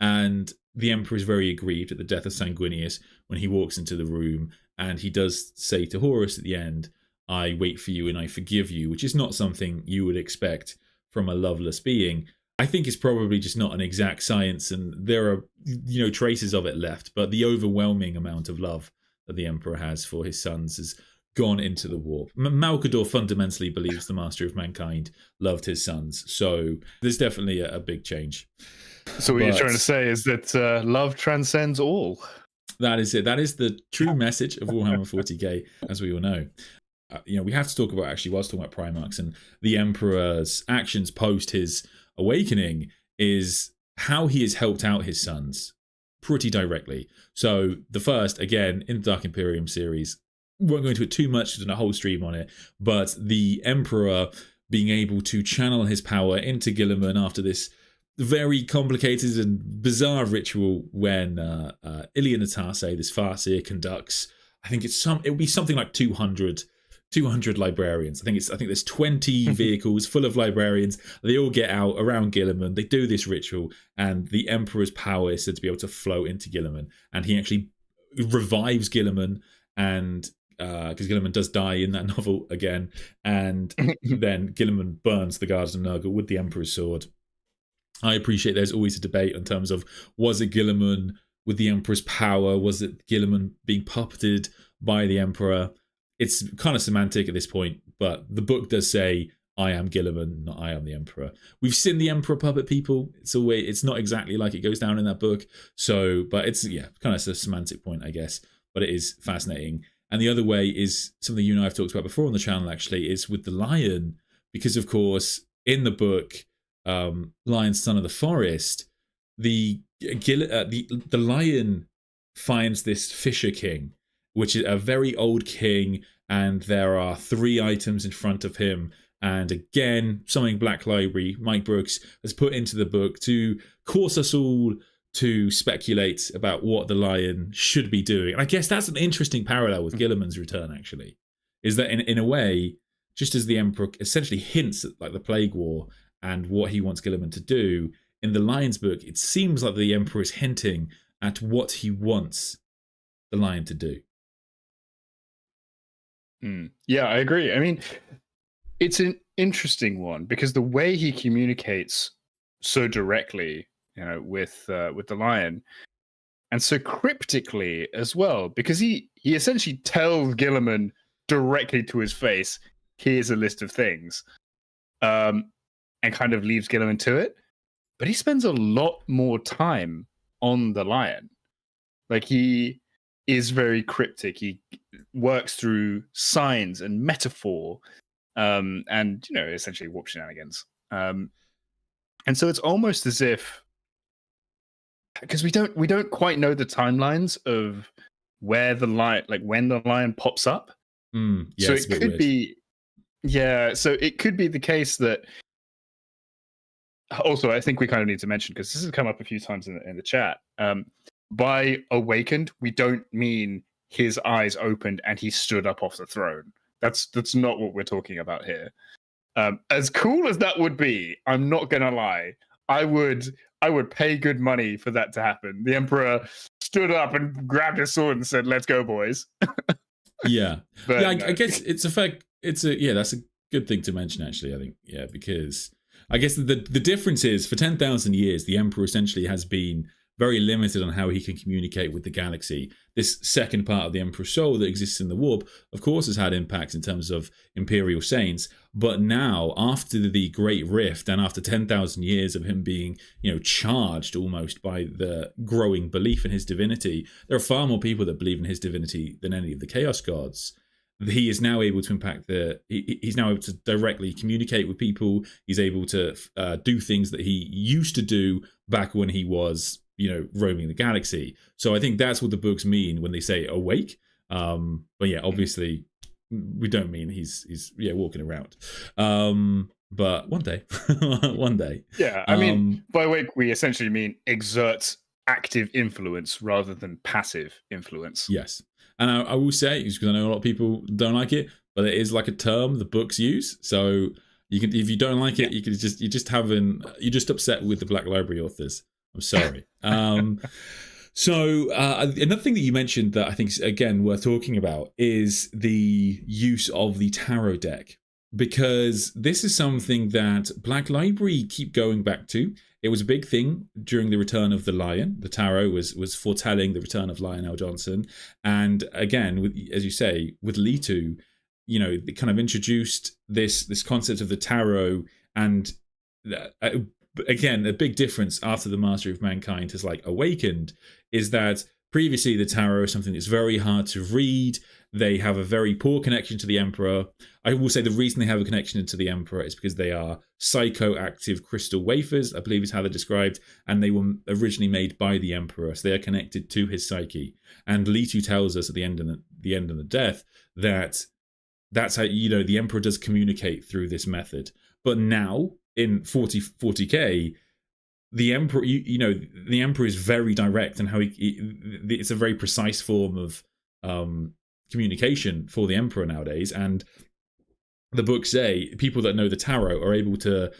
And the Emperor is very aggrieved at the death of Sanguinius when he walks into the room, and he does say to Horus at the end, I wait for you and I forgive you, which is not something you would expect from a loveless being. I think it's probably just not an exact science, and there are, traces of it left, but the overwhelming amount of love that the Emperor has for his sons has gone into the warp. Malcador fundamentally believes the Master of Mankind loved his sons, so there's definitely a big change. So what you're trying to say is that love transcends all. That is it. That is the true message of Warhammer 40k, as we all know. We have to talk about, actually, whilst talking about Primarchs and the Emperor's actions post his awakening, is how he has helped out his sons pretty directly. So the first, again, in the Dark Imperium series, we won't go into it too much, there's a whole stream on it, but the Emperor being able to channel his power into Guilliman after this very complicated and bizarre ritual when Ilian Atase, this Farseer, conducts, I think it would be something like 200 librarians. I think there's 20 vehicles full of librarians. They all get out around Guilliman. They do this ritual, and the Emperor's power is said to be able to flow into Guilliman. And he actually revives Guilliman, and because Guilliman does die in that novel again, and then Guilliman burns the Guards of Nurgle with the Emperor's sword. I appreciate there's always a debate in terms of, was it Guilliman with the Emperor's power? Was it Guilliman being puppeted by the Emperor? It's kind of semantic at this point, but the book does say, I am Guilliman, not I am the Emperor. We've seen the Emperor puppet people. It's not exactly like it goes down in that book. So, but it's, kind of a semantic point, I guess. But it is fascinating. And the other way is something you and I have talked about before on the channel, actually, is with the lion. Because, of course, in the book, Lion, Son of the Forest, the lion finds this Fisher King, which is a very old king, and there are 3 items in front of him. And again, something Black Library, Mike Brooks, has put into the book to cause us all to speculate about what the lion should be doing. And I guess that's an interesting parallel with Guilliman's return, actually, is that in a way, just as the Emperor essentially hints at like the Plague War and what he wants Guilliman to do, in the Lion's book, it seems like the Emperor is hinting at what he wants the lion to do. Yeah, I agree. I mean, it's an interesting one because the way he communicates so directly, with the lion, and so cryptically as well, because he essentially tells Guilliman directly to his face, "Here's a list of things," and kind of leaves Guilliman to it. But he spends a lot more time on the lion. Like, he is very cryptic. He works through signs and metaphor, and essentially warp shenanigans. And so it's almost as if, because we don't quite know the timelines of where the lion, like when the lion pops up. So it could be, so it could be the case that. Also, I think we kind of need to mention, because this has come up a few times in the chat. By awakened, we don't mean his eyes opened and he stood up off the throne. That's not what we're talking about here. As cool as that would be, I'm not gonna lie, I would pay good money for that to happen. The Emperor stood up and grabbed his sword and said, "Let's go, boys." Yeah, but, yeah. I guess that's a good thing to mention, actually. I think, because I guess the difference is, for 10,000 years, the Emperor essentially has been very limited on how he can communicate with the galaxy. This second part of the Emperor's soul that exists in the warp, of course, has had impacts in terms of Imperial saints. But now, after the Great Rift, and after 10,000 years of him being, charged almost by the growing belief in his divinity, there are far more people that believe in his divinity than any of the Chaos Gods. He is now able to impact he's now able to directly communicate with people. He's able to do things that he used to do back when he was, roaming the galaxy. So I think that's what the books mean when they say awake. But yeah, obviously we don't mean he's walking around. But one day, one day. Yeah, I mean, by awake, we essentially mean exerts active influence rather than passive influence. Yes. And I will say, because I know a lot of people don't like it, but it is like a term the books use. So you can, if you don't like it, you're just upset with the Black Library authors. I'm sorry. So another thing that you mentioned that I think is, again, worth talking about is the use of the tarot deck, because this is something that Black Library keep going back to. It was a big thing during the return of the Lion. The tarot was foretelling the return of Lionel Johnson. And again, as you say, with Litu, it kind of introduced this concept of the tarot. And again, a big difference after the Mastery of Mankind has awakened is that previously the tarot is something that's very hard to read. They have a very poor connection to the Emperor. I will say the reason they have a connection to the Emperor is because they are psychoactive crystal wafers, I believe is how they're described, and they were originally made by the Emperor, so they are connected to his psyche. And Litu tells us at the end of the death that that's how the Emperor does communicate through this method. But now in 40k, the Emperor, the Emperor is very direct, and how it's a very precise form of communication for the Emperor nowadays. And the books say people that know the tarot are able to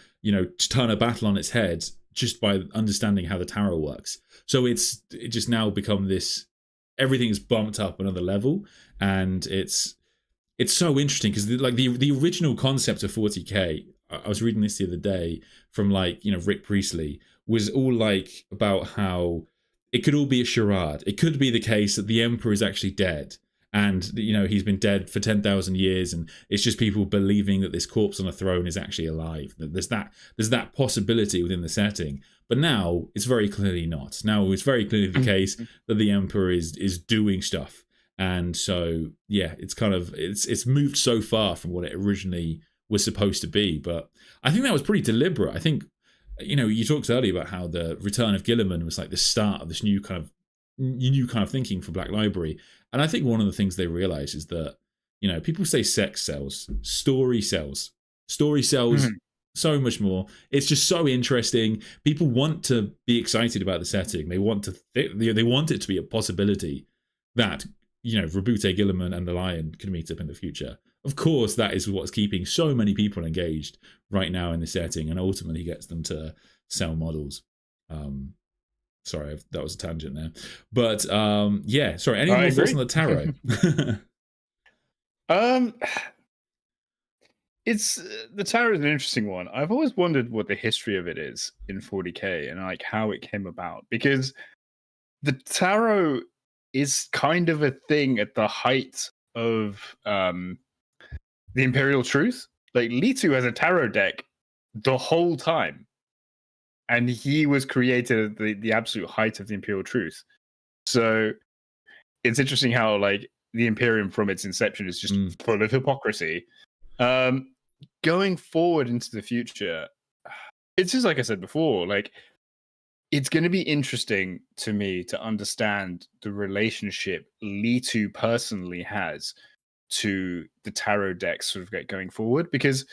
turn a battle on its head just by understanding how the tarot works. So it just now become this, everything is bumped up another level, and it's so interesting because the original concept of 40k, I was reading this the other day from Rick Priestley, was all about how it could all be a charade. It could be the case that the Emperor is actually dead, and he's been dead for 10,000 years, and it's just people believing that this corpse on a throne is actually alive. There's that possibility within the setting. But now it's very clearly not. Now it's very clearly the case that the Emperor is doing stuff. And so it's moved so far from what it originally was supposed to be. But I think that was pretty deliberate. I think you talked earlier about how the return of Guilliman was the start of this new kind of thinking for Black Library. And I think one of the things they realize is that people say sex sells, story sells so much more. It's just so interesting. People want to be excited about the setting. They want they want it to be a possibility that Rabute Guilliman and the Lion could meet up in the future. Of course, that is what's keeping so many people engaged right now in the setting, and ultimately gets them to sell models. Sorry, that was a tangent there. But sorry, any more thoughts on the tarot? It's the tarot is an interesting one. I've always wondered what the history of it is in 40k and how it came about, because the tarot is kind of a thing at the height of the Imperial Truth. Litu has a tarot deck the whole time, and he was created at the absolute height of the Imperial Truth. So it's interesting how the Imperium from its inception is just full of hypocrisy. Going forward into the future, it's just like I said before, it's going to be interesting to me to understand the relationship Litu personally has to the tarot decks sort of going forward, because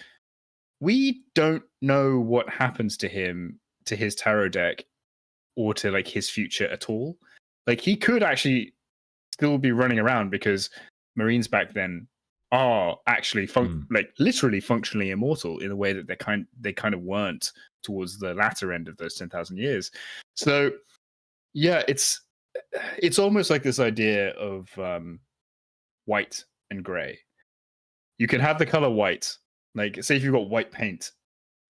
we don't know what happens to him, to his tarot deck, or to his future at all. He could actually still be running around, because Marines back then are actually literally functionally immortal in a way that they kind of weren't towards the latter end of those 10,000 years. So yeah, it's almost like this idea of white and gray. You can have the color white, say if you've got white paint,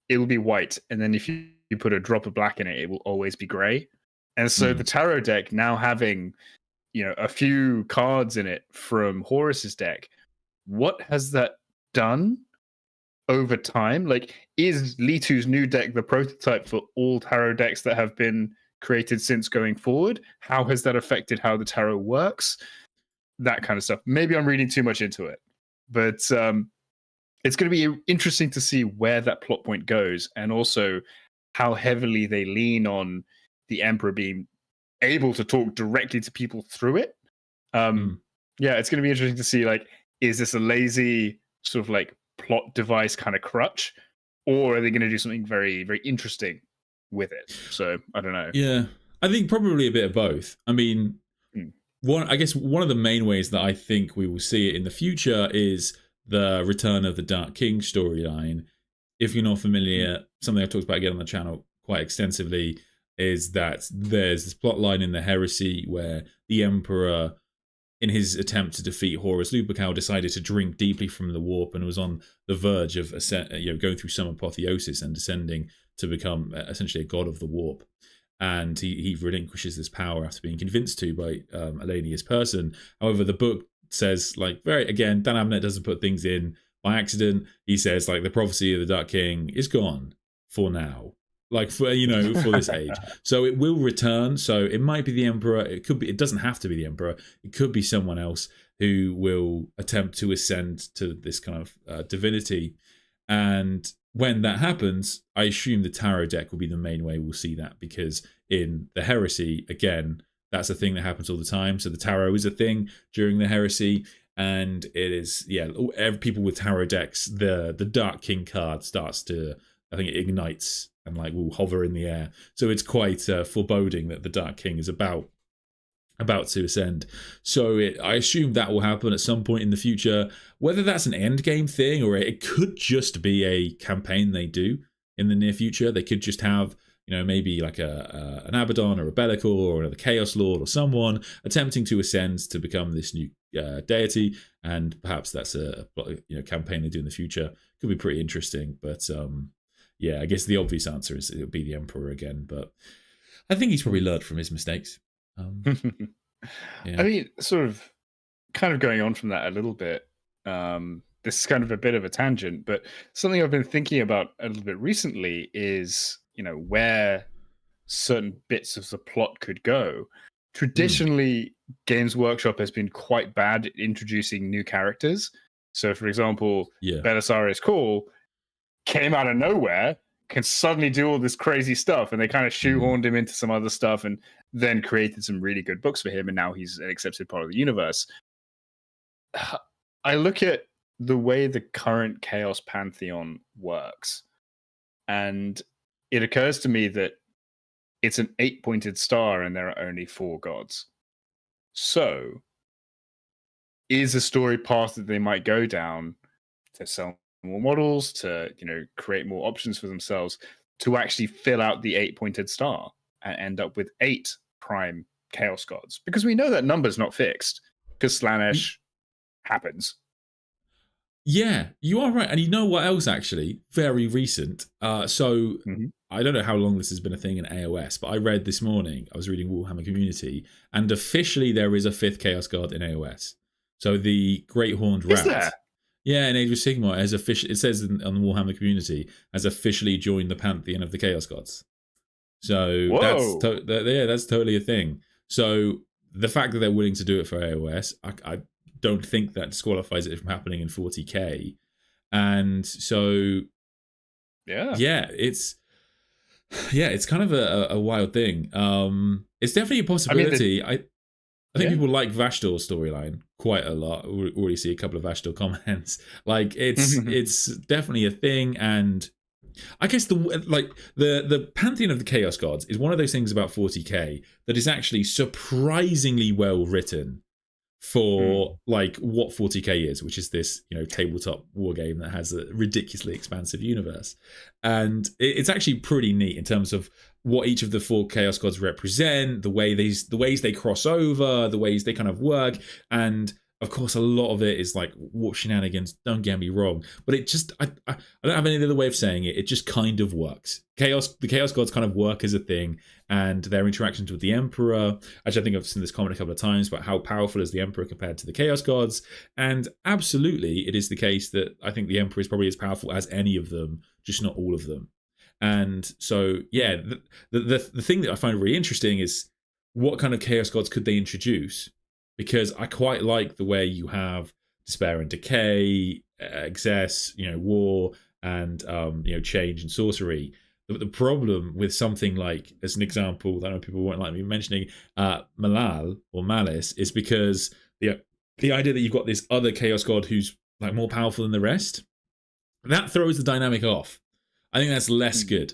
it will be white, and then if you put a drop of black in it, it will always be gray. And so the tarot deck, now having a few cards in it from Horus's deck, what has that done over time? Is Litu's new deck the prototype for all tarot decks that have been created since going forward? How has that affected how the tarot works? That kind of stuff. Maybe I'm reading too much into it, but it's going to be interesting to see where that plot point goes, and also how heavily they lean on the Emperor being able to talk directly to people through it. Yeah, it's going to be interesting to see, is this a lazy sort of plot device kind of crutch, or are they going to do something very, very interesting with it? So I don't know. Yeah, I think probably a bit of both. I mean, one of the main ways that I think we will see it in the future is the return of the Dark King storyline. If you're not familiar, something I've talked about again on the channel quite extensively, is that there's this plot line in the Heresy where the Emperor, in his attempt to defeat Horus Lupercal, decided to drink deeply from the warp and was on the verge of going through some apotheosis and descending to become essentially a god of the warp. And he relinquishes this power after being convinced to by Elenius' person. However, the book says, like, Dan Abnett doesn't put things in by accident. He says, like, the prophecy of the Dark King is gone for now. Like, for this age. So it will return. So it might be the Emperor. It could be. It doesn't have to be the Emperor. It could be someone else who will attempt to ascend to this kind of divinity. And when that happens, I assume the tarot deck will be the main way we'll see that, because in the Heresy, again, that's a thing that happens all the time. So the tarot is a thing during the Heresy, and it is, people with tarot decks, the Dark King card starts to, I think it ignites and like will hover in the air. So it's quite foreboding that the Dark King is about to ascend. So I assume that will happen at some point in the future. Whether that's an end game thing or it could just be a campaign they do in the near future. They could just have, maybe like an Abaddon or a Bellicor or another Chaos Lord or someone attempting to ascend to become this new deity, and perhaps that's a campaign they do in the future. Could be pretty interesting, but I guess the obvious answer is it would be the Emperor again. But I think he's probably learned from his mistakes. I mean, sort of kind of going on from that a little bit, this is kind of a bit of a tangent, but something I've been thinking about a little bit recently is, where certain bits of the plot could go. Traditionally, Games Workshop has been quite bad at introducing new characters. So, for example, Belisarius Cawl came out of nowhere, can suddenly do all this crazy stuff, and they kind of shoehorned him into some other stuff and then created some really good books for him, and now he's an accepted part of the universe. I look at the way the current Chaos Pantheon works, and it occurs to me that it's an 8-pointed star and there are only 4 gods. So, is a story path that they might go down to sell more models, to create more options for themselves, to actually fill out the 8-pointed star and end up with 8 prime chaos gods? Because we know that number's not fixed, because Slaanesh happens. Yeah, you are right. And you know what else, actually? Very recent. I don't know how long this has been a thing in AOS, but I read this morning, I was reading Warhammer Community, and officially there is a 5th Chaos God in AOS. So the Great Horned Rat. Is there? Yeah, in Age of Sigmar, it says on the Warhammer Community, has officially joined the pantheon of the Chaos Gods. So that's totally a thing. So the fact that they're willing to do it for AOS, I don't think that disqualifies it from happening in 40k. And so it's kind of a wild thing. It's definitely a possibility. I think people like Vashdor's storyline quite a lot. We already see a couple of Vashdor comments. Like it's definitely a thing, and I guess the pantheon of the Chaos Gods is one of those things about 40k that is actually surprisingly well written for like what 40k is, which is this tabletop war game that has a ridiculously expansive universe. And it's actually pretty neat in terms of what each of the 4 Chaos Gods represent, the ways they cross over, the ways they kind of work. And of course, a lot of it is like warp shenanigans, don't get me wrong, but it just, I don't have any other way of saying it. It just kind of works. The Chaos Gods kind of work as a thing, and their interactions with the Emperor. Actually, I think I've seen this comment a couple of times about how powerful is the Emperor compared to the Chaos Gods. And absolutely, it is the case that I think the Emperor is probably as powerful as any of them, just not all of them. And so, the thing that I find really interesting is what kind of Chaos Gods could they introduce? Because I quite like the way you have Despair and Decay, Excess, War, and Change and Sorcery. The problem with something like, as an example, that I know people won't like me mentioning, Malal or Malice, is because the idea that you've got this other Chaos God who's like more powerful than the rest, that throws the dynamic off. I think that's less good.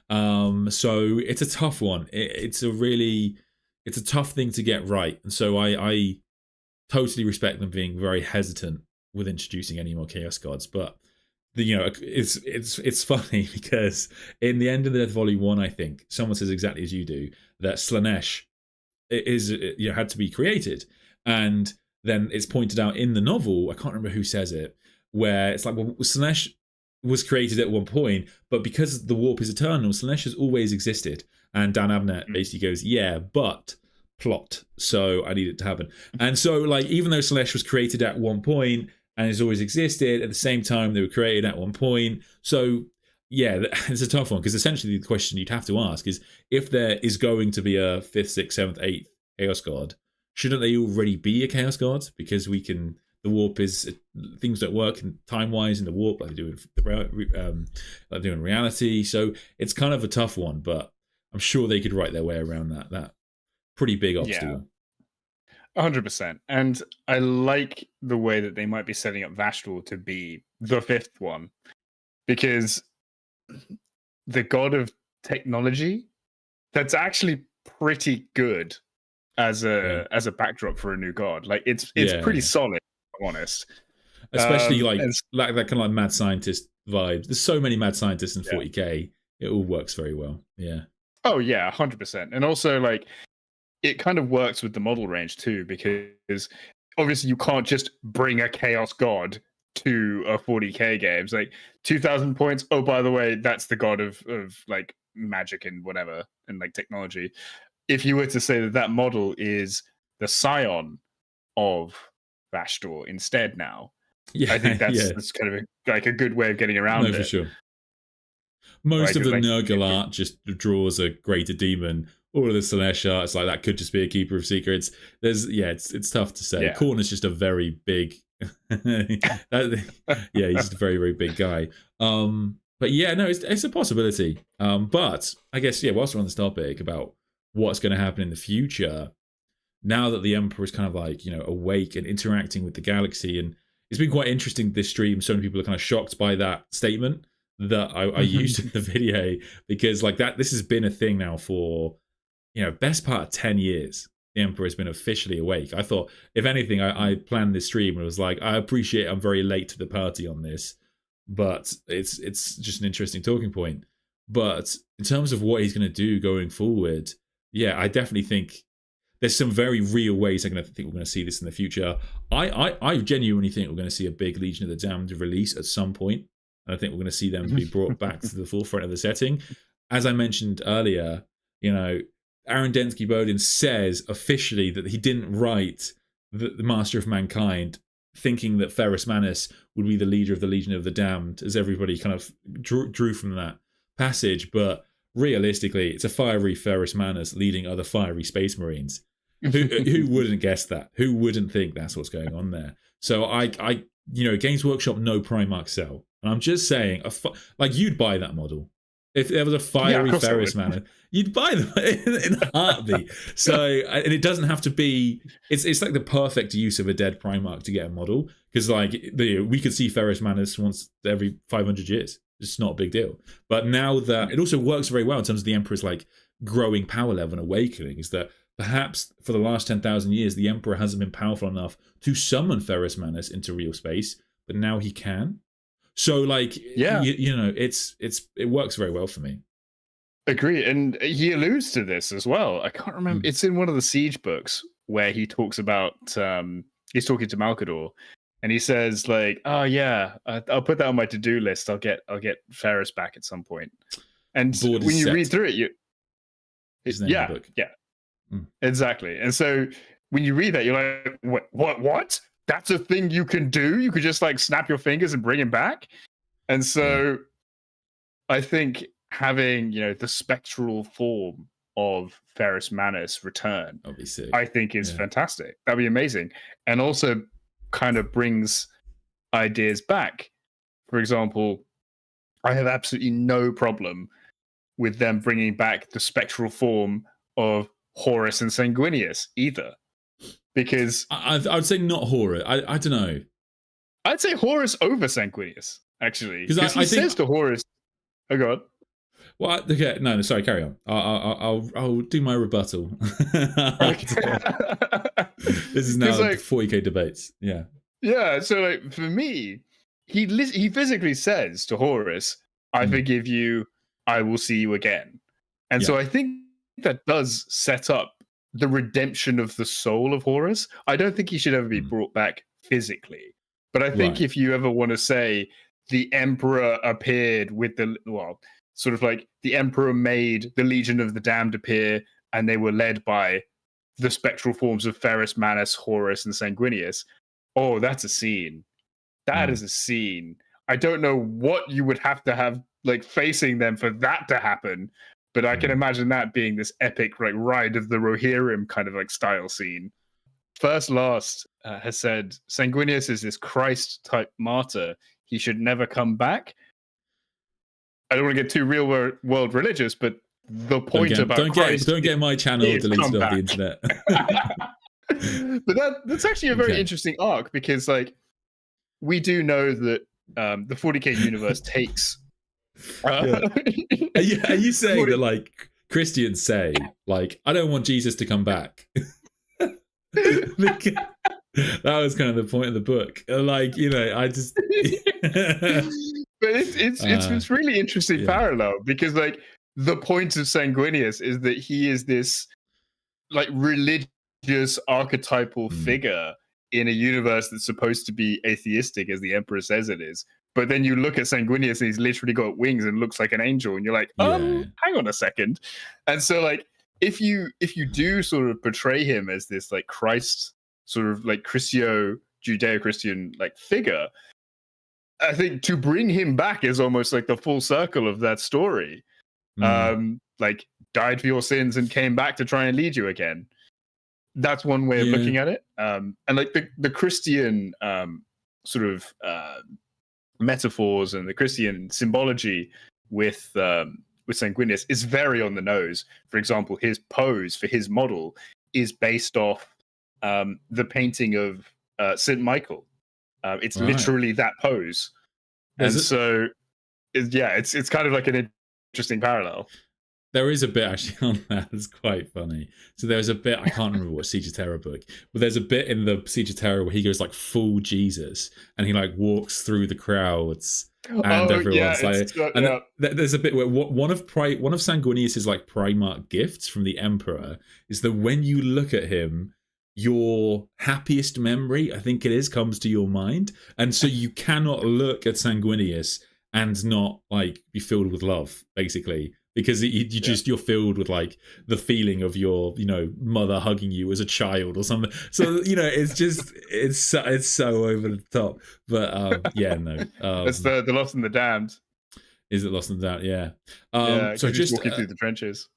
So it's a tough one. It's a tough thing to get right. And so I totally respect them being very hesitant with introducing any more Chaos Gods. But it's funny because in the end of the Death Volume 1, I think someone says exactly as you do that Slanesh had to be created, and then it's pointed out in the novel, I can't remember who says it, where it's like, well, Slanesh was created at one point, but because the warp is eternal, Slanesh has always existed. And Dan Abnett basically goes, yeah, but plot, so I need it to happen. And so, like, even though Slanesh was created at one point and has always existed, at the same time they were created at one point. So yeah, it's a tough one, because essentially the question you'd have to ask is, if there is going to be a 5th, 6th, 7th, 8th Chaos God, shouldn't they already be a Chaos God? Because the warp is, things don't work time-wise in the warp like they do in reality. So it's kind of a tough one, but I'm sure they could write their way around that pretty big obstacle. 100%. And I like the way that they might be setting up Vashtorr to be the 5th one, because the god of technology, that's actually pretty good as a backdrop for a new god. Like, it's pretty solid, if I'm honest. Especially like that kind of like mad scientist vibe. There's so many mad scientists in 40k. It all works very well. Yeah. Oh yeah, 100%. And also, like, it kind of works with the model range too, because obviously you can't just bring a chaos god to a 40k game. It's like 2,000 points. Oh, by the way, that's the god of like magic and whatever and like technology. If you were to say that model is the scion of Vashtorr instead now, I think that's kind of a good way of getting around it. No, for sure. Most of the Nurgle art just draws a greater demon. All of the Slanesh art, it's like that could just be a Keeper of Secrets. It's tough to say. Khorne is just a very big he's just a very, very big guy. But yeah, no, it's a possibility. But I guess, whilst we're on this topic about what's going to happen in the future, now that the Emperor is kind of like, awake and interacting with the galaxy, and it's been quite interesting this stream. So many people are kind of shocked by that statement that I used in the video, because like this has been a thing now for, best part of 10 years. The Emperor has been officially awake. I thought, if anything, I planned this stream and it was like, I appreciate I'm very late to the party on this, but it's just an interesting talking point. But in terms of what he's going to do going forward, I definitely think there's some very real ways we're going to see this in the future. I genuinely think we're going to see a big Legion of the Damned release at some point. And I think we're going to see them be brought back to the forefront of the setting. As I mentioned earlier, Aaron Densky-Bodin says officially that he didn't write the Master of Mankind thinking that Ferrus Manus would be the leader of the Legion of the Damned, as everybody kind of drew from that passage. But realistically, it's a fiery Ferrus Manus leading other fiery Space Marines. Who wouldn't guess that? Who wouldn't think that's what's going on there? So I Games Workshop no Primarch sell. And I'm just saying, you'd buy that model. If there was a fiery Ferrus Manus, you'd buy them in a heartbeat. So, and it doesn't have to be, it's like the perfect use of a dead Primarch to get a model. Because we could see Ferrus Manus once every 500 years. It's not a big deal. But now that it also works very well in terms of the Emperor's like growing power level and awakening, is that perhaps for the last 10,000 years, the Emperor hasn't been powerful enough to summon Ferrus Manus into real space, but now he can. So it works very well for me. Agree. And he alludes to this as well. I can't remember. It's in one of the Siege books where he talks about, he's talking to Malkador, and he says like, oh yeah, I'll put that on my to-do list. I'll get Ferrus back at some point. And when you read through it, exactly. And so when you read that, you're like, what? That's a thing you can do? You could just like snap your fingers and bring him back? And so I think having, the spectral form of Ferrus Manus return, I think is fantastic. That'd be amazing. And also kind of brings ideas back. For example, I have absolutely no problem with them bringing back the spectral form of Horus and Sanguinius either. Because I would say not Horus. I don't know. I'd say Horus over Sanguinius, actually. Because he says to Horus, oh god. Well, okay, no, sorry, carry on. I'll do my rebuttal. This is now 40k debates. Yeah. Yeah, so for me, he physically says to Horus, "I forgive you. I will see you again." And so I think that does set up the redemption of the soul of Horus. I don't think he should ever be brought back physically, but I think if you ever want to say the Emperor appeared with the sort of like the Emperor made the Legion of the Damned appear, and they were led by the spectral forms of Ferrus, Manus, Horus, and Sanguinius. Oh, that's a scene. That is a scene. I don't know what you would have to have like facing them for that to happen, but I can imagine that being this epic like ride of the Rohirrim kind of like style scene. First Last has said Sanguinius is this Christ type martyr. He should never come back. I don't want to get too real world religious, but the point about Christ, don't get my channel deleted off the internet. But that's actually a very interesting arc, because like we do know that the 40k universe takes. Are you saying that like Christians say like I don't want Jesus to come back? That was kind of the point of the book. Like, you know, I just. But it's really interesting parallel, because like the point of Sanguinius is that he is this like religious archetypal figure in a universe that's supposed to be atheistic, as the Emperor says it is. But then you look at Sanguinius and he's literally got wings and looks like an angel, and you're like, hang on a second. And so like if you do sort of portray him as this like Christ sort of like Judeo-Christian like figure, I think to bring him back is almost like the full circle of that story. Like died for your sins and came back to try and lead you again. That's one way of looking at it. And like the Christian sort of metaphors and the Christian symbology with Sanguinius is very on the nose. For example, his pose for his model is based off the painting of St. Michael. It's literally that pose. It's kind of like an interesting parallel. There is a bit actually on that that's quite funny. So there's a bit, I can't remember what Siege of Terror book, but there's a bit in the Siege of Terror where he goes like full Jesus and he like walks through the crowds and everyone's there's a bit where one of Sanguinius's like Primarch gifts from the Emperor is that when you look at him, your happiest memory, I think it is, comes to your mind. And so you cannot look at Sanguinius and not like be filled with love, basically. Because you're filled with like the feeling of your, you know, mother hugging you as a child or something. So, you know, it's just, it's so over the top. But it's the Lost and the Damned. Is it Lost and the Damned? Yeah. So just walking through the trenches.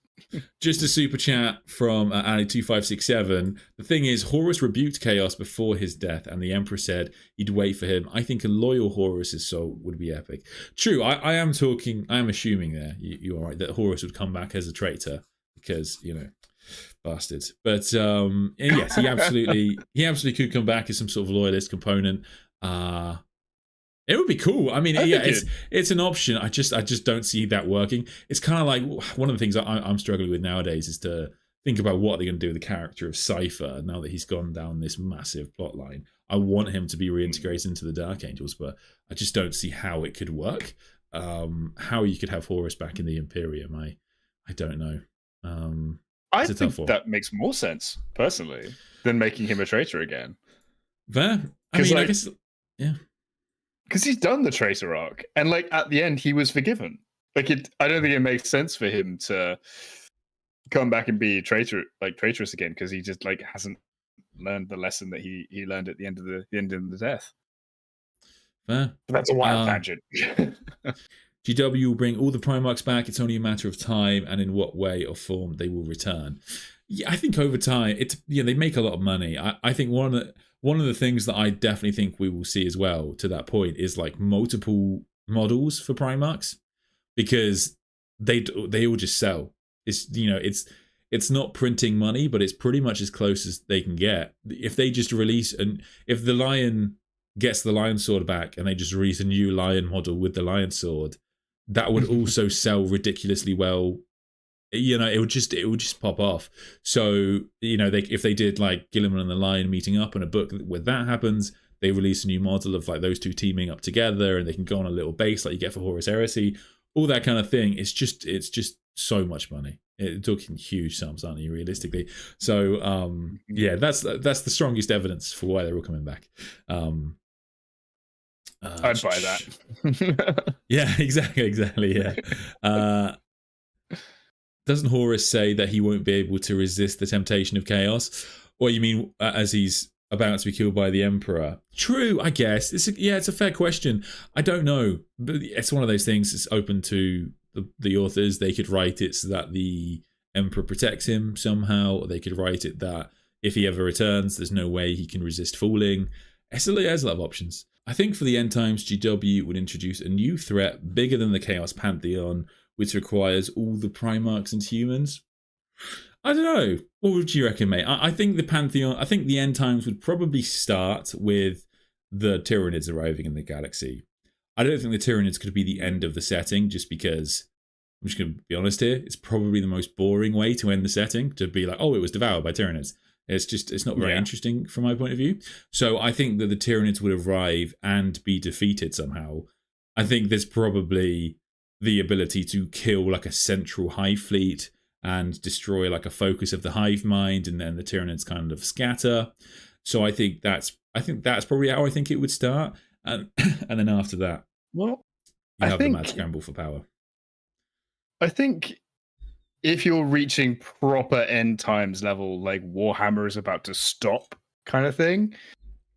Just a super chat from Ali2567. The thing is, Horus rebuked Chaos before his death, and the Emperor said he'd wait for him. I think a loyal Horus's soul would be epic. True, I am assuming there, you're right, that Horus would come back as a traitor, because, you know, bastards. But yes, he absolutely could come back as some sort of loyalist component. It would be cool. I mean, it's an option. I just don't see that working. It's kind of like one of the things I'm struggling with nowadays is to think about what they're going to do with the character of Cypher now that he's gone down this massive plot line. I want him to be reintegrated into the Dark Angels, but I just don't see how it could work. How you could have Horus back in the Imperium, I don't know. I think that makes more sense, personally, than making him a traitor again. Fair. I mean, I guess, yeah. Because he's done the traitor arc, and like at the end, he was forgiven. Like I don't think it makes sense for him to come back and be traitorous again, because he just like hasn't learned the lesson that he learned at the end of the death. Fair. But that's a wild tangent. GW will bring all the Primarchs back. It's only a matter of time, and in what way or form they will return. Yeah, I think over time, they make a lot of money. I think one of the things that I definitely think we will see as well to that point is like multiple models for Primarchs, because they all just sell. It's, you know, it's not printing money, but it's pretty much as close as they can get. If they just release, and if the Lion gets the Lion Sword back and they just release a new Lion model with the Lion Sword, that would also sell ridiculously well. You know, it would just pop off. So, you know, if they did like Guilliman and the Lion meeting up in a book where that happens, they release a new model of like those two teaming up together, and they can go on a little base like you get for Horus Heresy, all that kind of thing. It's just so much money. You're talking huge sums, aren't you, realistically? So yeah, that's the strongest evidence for why they're all coming back. I'd buy that. Yeah, exactly. Yeah. Doesn't Horus say that he won't be able to resist the temptation of chaos? Or you mean as he's about to be killed by the Emperor? True, I guess. It's a fair question. I don't know. But it's one of those things that's open to the authors. They could write it so that the Emperor protects him somehow, or they could write it that if he ever returns, there's no way he can resist falling. There's a lot of options. I think for the end times, GW would introduce a new threat bigger than the Chaos Pantheon, which requires all the Primarchs and humans. I don't know. What would you reckon, mate? I think the Pantheon, I think the end times would probably start with the Tyranids arriving in the galaxy. I don't think the Tyranids could be the end of the setting, just because, I'm just going to be honest here, it's probably the most boring way to end the setting, to be like, oh, it was devoured by Tyranids. It's not very interesting from my point of view. So I think that the Tyranids would arrive and be defeated somehow. I think there's probably the ability to kill like a central hive fleet and destroy like a focus of the hive mind, and then the Tyranids kind of scatter. So I think that's probably how I think it would start, and then after that, well, you have the mad scramble for power. I think if you're reaching proper end times level, like Warhammer is about to stop kind of thing,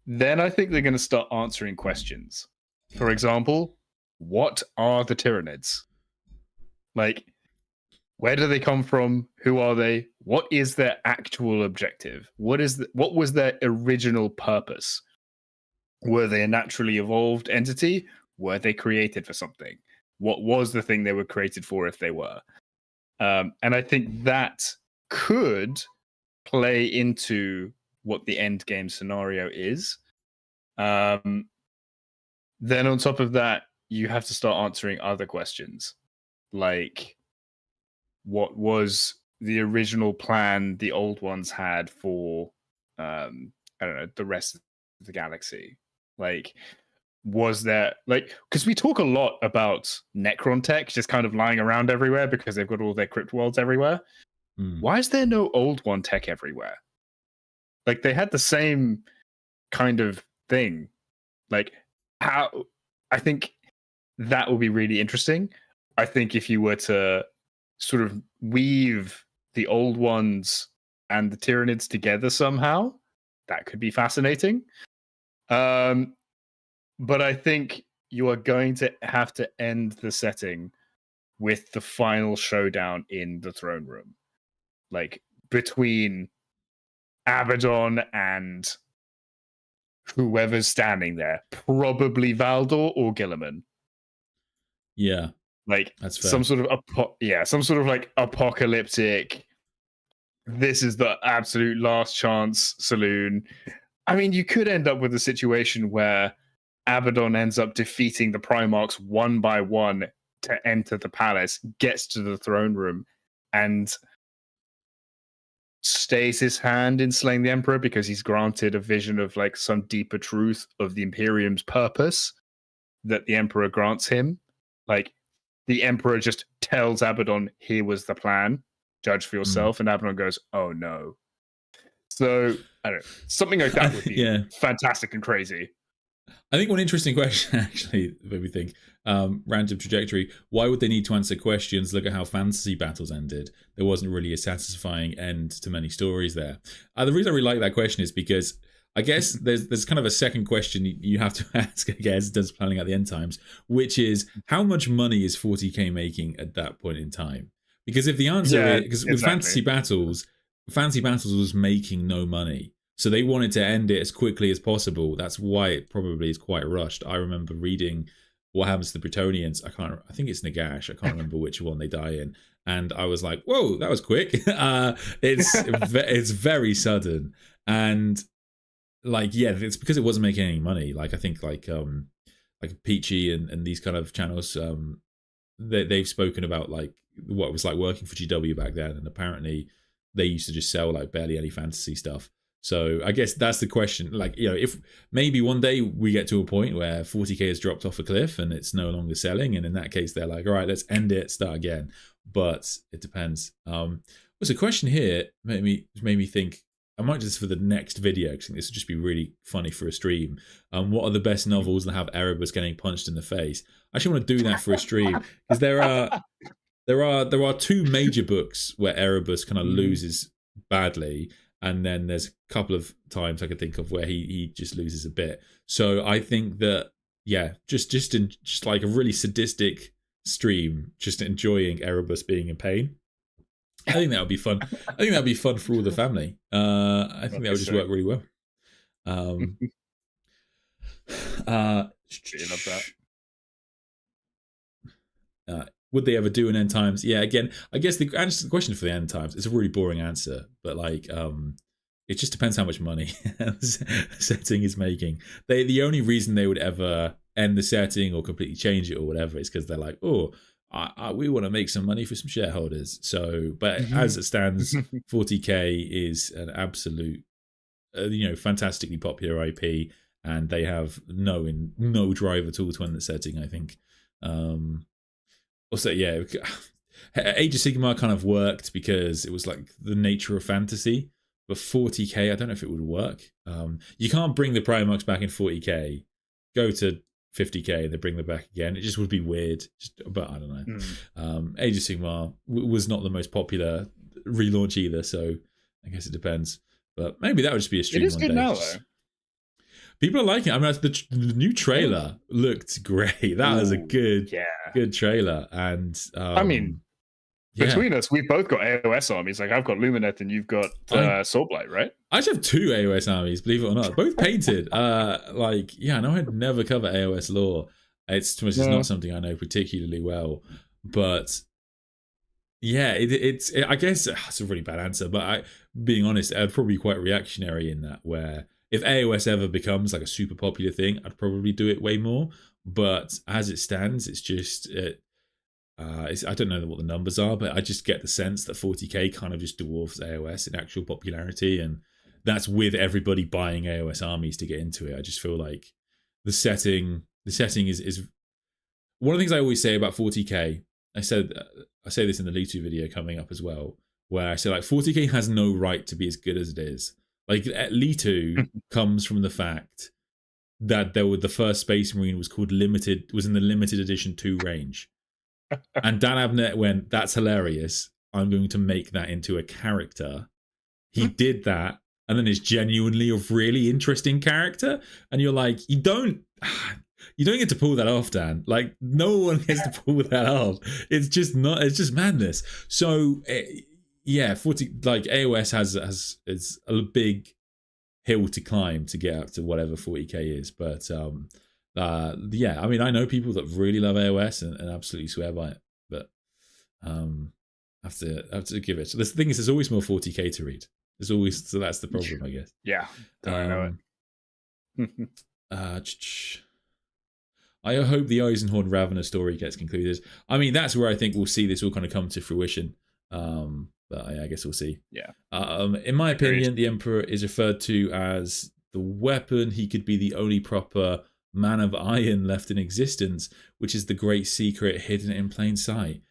then I think they're going to start answering questions. For example, what are the Tyranids? Like, where do they come from? Who are they? What is their actual objective? What was their original purpose? Were they a naturally evolved entity? Were they created for something? What was the thing they were created for if they were? And I think that could play into what the end game scenario is. Then on top of that, you have to start answering other questions, like what was the original plan the old ones had for, I don't know, the rest of the galaxy? Like, was there, like, because we talk a lot about Necron tech just kind of lying around everywhere because they've got all their crypt worlds everywhere. Why is there no old one tech everywhere? Like, they had the same kind of thing. Like, how? I think that would be really interesting. I think if you were to sort of weave the old ones and the Tyranids together somehow, that could be fascinating. But I think you are going to have to end the setting with the final showdown in the throne room. Like, between Abaddon and whoever's standing there. Probably Valdor or Guilliman. Yeah. Like, that's fair. some sort of like apocalyptic, this is the absolute last chance saloon. I mean, you could end up with a situation where Abaddon ends up defeating the Primarchs one by one to enter the palace, gets to the throne room, and stays his hand in slaying the Emperor because he's granted a vision of like some deeper truth of the Imperium's purpose that the Emperor grants him. Like, the Emperor just tells Abaddon, here was the plan, judge for yourself, and Abaddon goes, oh no. So, I don't know, something like that would be fantastic and crazy. I think one interesting question, actually, made me think, random trajectory, why would they need to answer questions? Look at how fantasy battles ended. There wasn't really a satisfying end to many stories there. The reason I really like that question is because I guess there's kind of a second question you have to ask, I guess, in terms of planning at the end times, which is how much money is 40k making at that point in time? Because if the answer is, because with fantasy battles was making no money. So they wanted to end it as quickly as possible. That's why it probably is quite rushed. I remember reading What Happens to the Bretonnians. I think it's Nagash. I can't remember which one they die in. And I was like, whoa, that was quick. It's very sudden. And like, yeah, it's because it wasn't making any money. Like, I think like Peachy and these kind of channels, they've spoken about like what it was like working for GW back then. And apparently they used to just sell like barely any fantasy stuff. So I guess that's the question. Like, if maybe one day we get to a point where 40k has dropped off a cliff and it's no longer selling, and in that case they're like, all right, let's end it, start again. But it depends. There's a question here made me think. I might just for the next video, because I think this would just be really funny for a stream. What are the best novels that have Erebus getting punched in the face? I actually want to do that for a stream, because there are two major books where Erebus kind of loses badly, and then there's a couple of times I could think of where he just loses a bit. So I think that just like a really sadistic stream, just enjoying Erebus being in pain. I think that would be fun. I think that would be fun for all the family. I think that would just work really well. Love that. Would they ever do an end times? Yeah, again, I guess the answer to the question for the end times is a really boring answer, but like, it just depends how much money the setting is making. The only reason they would ever end the setting or completely change it or whatever is because they're like, oh, we want to make some money for some shareholders. So, but as it stands, 40k is an absolute, fantastically popular IP, and they have no drive at all to end the setting, I think. Also, yeah, Age of Sigmar kind of worked because it was like the nature of fantasy, but 40k, I don't know if it would work. You can't bring the Primarchs back in 40k, go to 50k, they bring them back again. It just would be weird. But I don't know. Age of Sigmar was not the most popular relaunch either, so I guess it depends. But maybe that would just be a stream. It is good now, though. People are liking it. I mean, the new trailer looked great. That was a good trailer. And I mean, between us, we've both got AOS armies. Like, I've got Luminet and you've got Soulblight, right? I actually have two AOS armies, believe it or not. Both painted. I know I'd never cover AOS lore. It's not something I know particularly well. But yeah, it's I guess it's a really bad answer. But being honest, I'd probably be quite reactionary in that, where if AOS ever becomes like a super popular thing, I'd probably do it way more. But as it stands, it's just I don't know what the numbers are, but I just get the sense that 40k kind of just dwarfs AOS in actual popularity, and that's with everybody buying AOS armies to get into it. I just feel like the setting is one of the things I always say about 40k. I say this in the Lutu video coming up as well, where I say like 40k has no right to be as good as it is. Like, Litu comes from the fact that the first Space Marine was in the limited edition 2 range. And Dan Abnett went, that's hilarious. I'm going to make that into a character. He did that, and then it's genuinely a really interesting character. And you're like, you don't get to pull that off, Dan. Like, no one gets to pull that off. It's just madness. So, 40 like AOS is a big hill to climb to get up to whatever 40k is. But I mean, I know people that really love AOS and absolutely swear by it, but have to give it. So the thing is, there's always more 40k to read. There's always, so that's the problem, I guess. Yeah, I know it. I hope the Eisenhorn Ravener story gets concluded. I mean, that's where I think we'll see this all kind of come to fruition. But I guess we'll see. Yeah. In my opinion, the Emperor is referred to as the weapon. He could be the only proper man of iron left in existence, which is the great secret hidden in plain sight.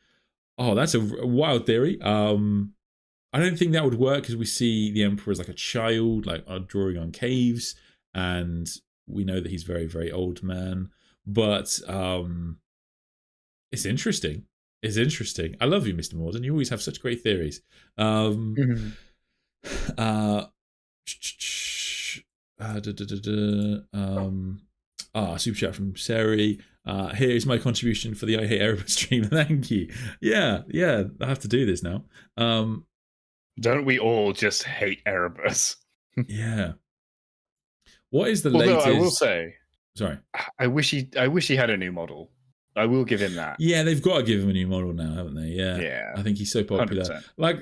Oh, that's a wild theory. I don't think that would work, because we see the Emperor as like a child, like drawing on caves, and we know that he's very, very old man. But it's interesting. It's interesting. I love you, Mr. Morden. You always have such great theories. Super chat from Seri. Here's my contribution for the I Hate Erebus stream. Thank you. Yeah, I have to do this now. Don't we all just hate Erebus? Yeah. What is the latest? I will say, sorry. I wish he had a new model. I will give him that. Yeah, they've got to give him a new model now, haven't they? Yeah. I think he's so popular. 100%. Like,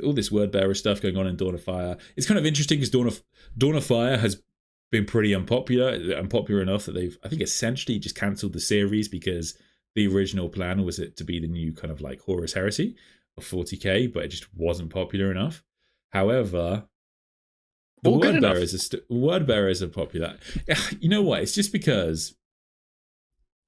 all this word bearer stuff going on in Dawn of Fire. It's kind of interesting because Dawn of Fire has been pretty unpopular enough that I think essentially just cancelled the series, because the original plan was it to be the new kind of like Horus Heresy of 40k, but it just wasn't popular enough. However, The All good word enough. bearers are popular. You know what? It's just because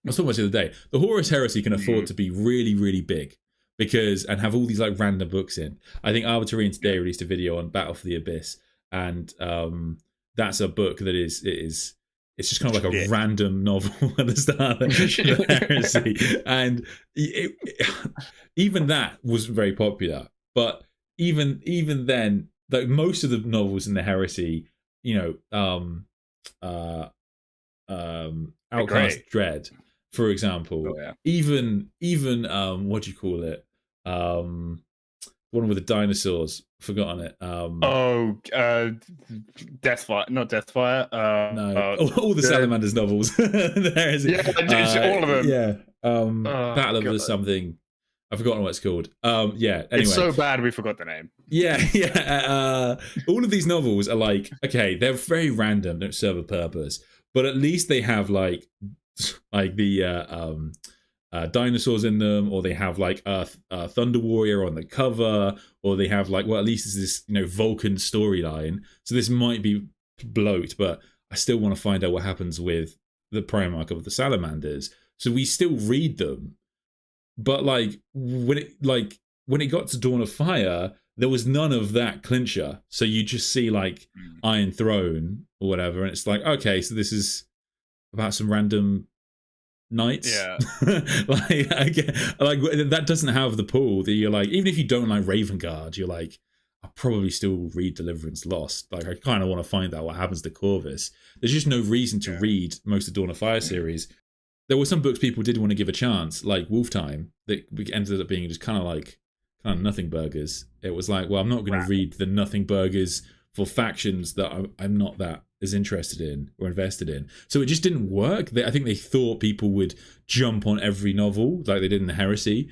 I was talking about the other day. The Horus Heresy can afford to be really, really big and have all these like random books in. I think Arbitrarian today released a video on Battle for the Abyss, and that's a book that is it's just kind of like a random novel at the start of the Heresy, and even that was very popular. But even then, like most of the novels in the Heresy, Outcast Dread, for example, even what do you call it? One with the dinosaurs. Forgotten it. Deathfire, not Deathfire. No, all the Salamanders novels. There is, all of them. Yeah, Battle of the something. I've forgotten what it's called. Yeah. Anyway, it's so bad we forgot the name. Yeah. All of these novels are like, okay, they're very random, don't serve a purpose, but at least they have like the dinosaurs in them, or they have like a Thunder Warrior on the cover, or they have like, well, at least it's this Vulcan storyline. So this might be bloat, but I still want to find out what happens with the Primarch of the Salamanders. So we still read them. But like when it got to Dawn of Fire, there was none of that clincher. So you just see like Iron Throne or whatever, and it's like, okay, so this is about some random knights. Yeah. like that doesn't have the pull that you're like, even if you don't like Ravenguard, you're like, I'll probably still read Deliverance Lost. Like I kind of want to find out what happens to Corvus. There's just no reason to read most of the Dawn of Fire series. There were some books people did want to give a chance, like Wolf Time, that ended up being just kind of nothing burgers. It was like, well, I'm not going to read the nothing burgers for factions that I'm not that as interested in or invested in. So it just didn't work. I think they thought people would jump on every novel like they did in the Heresy.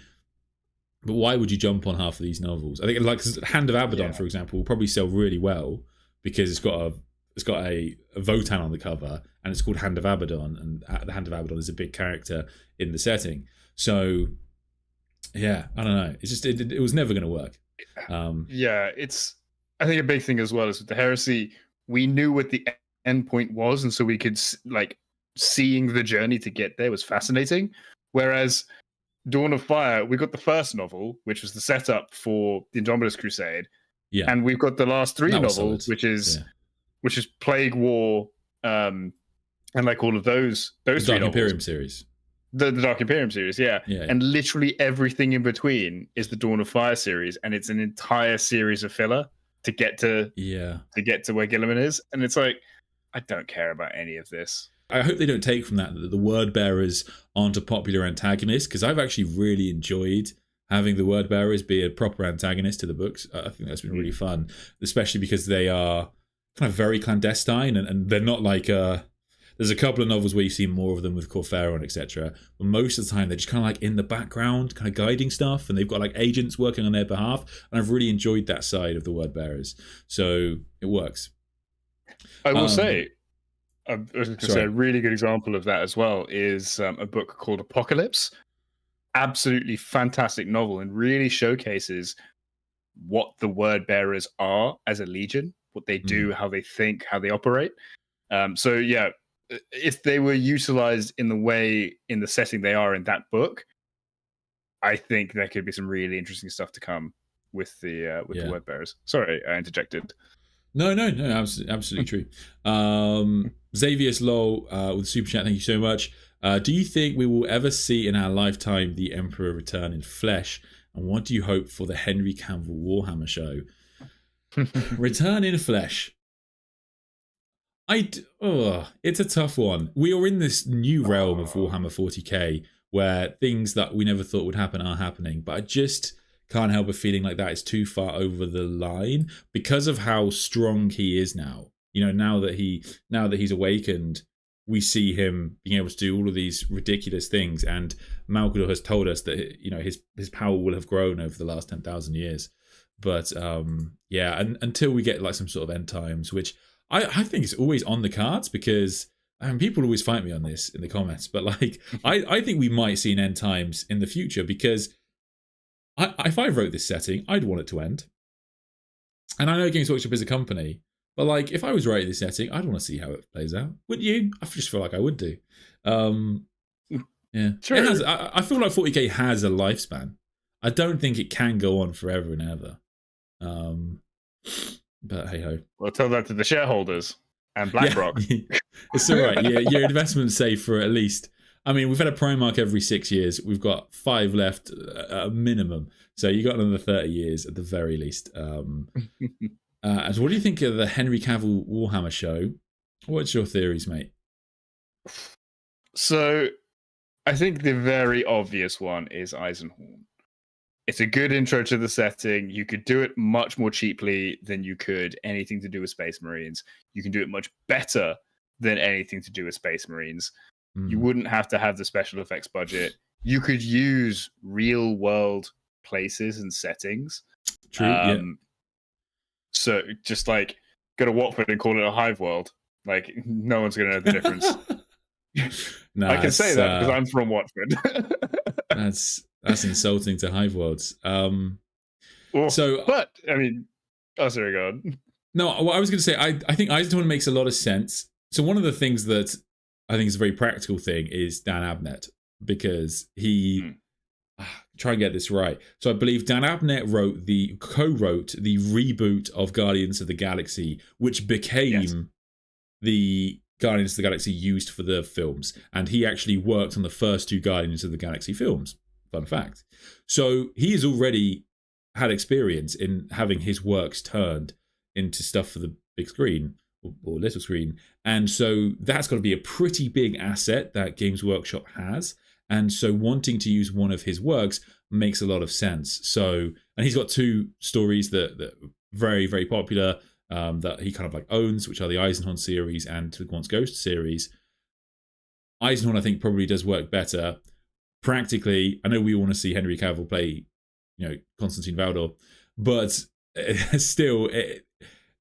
But why would you jump on half of these novels? I think like Hand of Abaddon, for example, will probably sell really well because it's got a Votan on the cover, and it's called Hand of Abaddon, and the Hand of Abaddon is a big character in the setting. So, yeah, I don't know. It's just it was never going to work. I think a big thing as well is with the Heresy, we knew what the end point was, and so we could like seeing the journey to get there was fascinating. Whereas Dawn of Fire, we got the first novel, which was the setup for the Indomitus Crusade, and we've got the last three novels, which is Plague War, and like all of those the three Dark novels. Imperium series. The Dark Imperium series, yeah. And literally everything in between is the Dawn of Fire series, and it's an entire series of filler to get to where Guilliman is, and it's like, I don't care about any of this. I hope they don't take from that the word bearers aren't a popular antagonist, because I've actually really enjoyed having the word bearers be a proper antagonist to the books. I think that's been really fun, especially because they are kind of very clandestine, and they're not like there's a couple of novels where you see more of them with Corferon, etc. But most of the time, they're just kind of like in the background, kind of guiding stuff, and they've got like agents working on their behalf. And I've really enjoyed that side of the word bearers. So it works. I will say, I was going to say a really good example of that as well is a book called Apocalypse. Absolutely fantastic novel, and really showcases what the word bearers are as a legion, what they do, how they think, how they operate. So yeah, if they were utilized in the setting they are in that book, I think there could be some really interesting stuff to come with the word bearers. Sorry, I interjected. No, absolutely true. Xavier's Lol with Super Chat, thank you so much. Do you think we will ever see in our lifetime the Emperor return in flesh? And what do you hope for the Henry Cavill Warhammer show? Return in flesh. It's a tough one. We are in this new realm of Warhammer 40k where things that we never thought would happen are happening, but I just can't help but feeling like that is too far over the line because of how strong he is now. Now that he's awakened, we see him being able to do all of these ridiculous things, and Malkador has told us that his power will have grown over the last 10,000 years. But and until we get like some sort of end times, which I think is always on the cards, because people always fight me on this in the comments, but like I think we might see an end times in the future, because if I wrote this setting, I'd want it to end. And I know Games Workshop is a company, But like, if I was writing this setting, I'd want to see how it plays out. Wouldn't you? I just feel like I would do. Yeah, True. it has. I feel like 40k has a lifespan. I don't think it can go on forever and ever. But hey ho. Well, tell that to the shareholders and BlackRock. Yeah, it's all right. Yeah, your investment's safe for at least. I mean, we've had a Primarch every 6 years. We've got 5 left at a minimum. So you got another 30 years at the very least. So what do you think of the Henry Cavill Warhammer show? What's your theories, mate? So I think the very obvious one is Eisenhorn. It's a good intro to the setting. You could do it much more cheaply than you could anything to do with Space Marines. You can do it much better than anything to do with Space Marines. You wouldn't have to have the special effects budget. You could use real world places and settings. True. Yeah. So just like go to Watford and call it a hive world. Like no one's gonna know the difference. No, I can say that because I'm from Watford. that's insulting to hive worlds. But I mean, sorry, go on. No, what I was going to say, I think Eisenhorn makes a lot of sense. So one of the things that I think is a very practical thing is Dan Abnett, because he try and get this right. So I believe Dan Abnett co-wrote the reboot of Guardians of the Galaxy, which became the Guardians of the Galaxy used for the films, and he actually worked on the first 2 Guardians of the Galaxy films. Fun fact. So he has already had experience in having his works turned into stuff for the big screen or little screen, and so that's got to be a pretty big asset that Games Workshop has. And so wanting to use one of his works makes a lot of sense. So, and he's got 2 stories that are very, very popular that he kind of like owns, which are the Eisenhorn series and the Gaunt's Ghost series. Eisenhorn, I think, probably does work better. Practically, I know we want to see Henry Cavill play, Constantine Valdor, but still,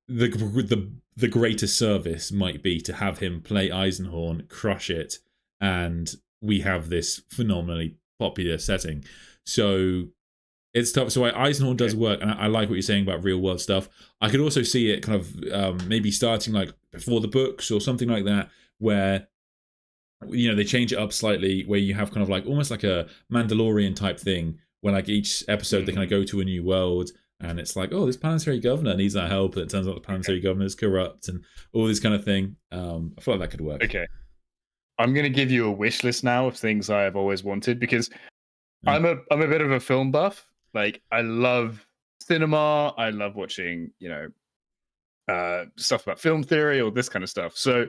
the greatest service might be to have him play Eisenhorn, crush it, and we have this phenomenally popular setting. So it's tough. So Eisenhorn does work, and I like what you're saying about real world stuff. I could also see it kind of maybe starting like before the books or something like that, where they change it up slightly, where you have kind of like almost like a Mandalorian type thing, where like each episode they kind of go to a new world, and it's like, oh, this planetary governor needs our help, and it turns out the planetary governor is corrupt, and all this kind of thing. I feel like that could work. Okay, I'm going to give you a wish list now of things I have always wanted, because I'm a bit of a film buff. Like, I love cinema. I love watching, stuff about film theory or this kind of stuff. So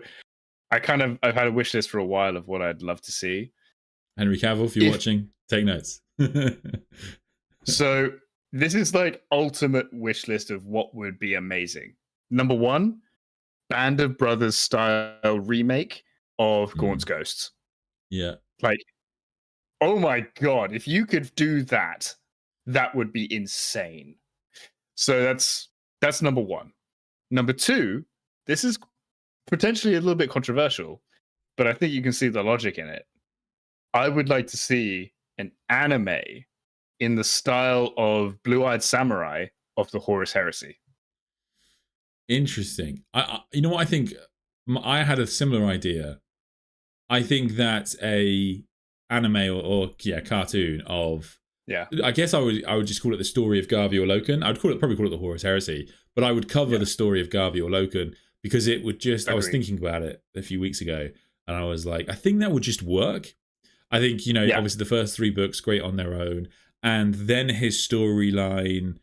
I've had a wish list for a while of what I'd love to see. Henry Cavill, if you're watching, take notes. So this is like ultimate wish list of what would be amazing. Number 1, Band of Brothers style remake of Gaunt's Ghosts. Yeah. Like, oh my God, if you could do that, that would be insane. So that's number 1. Number 2, this is potentially a little bit controversial, but I think you can see the logic in it. I would like to see an anime in the style of Blue-Eyed Samurai of the Horus Heresy. Interesting. You know what I think? I had a similar idea. I think that a anime or cartoon of I guess I would just call it the story of Garvey or Loken. I would probably call it the Horus Heresy, but I would cover the story of Garvey or Loken, because it would just. Agreed. I was thinking about it a few weeks ago, and I was like, I think that would just work. I think obviously the first 3 books great on their own, and then his storyline,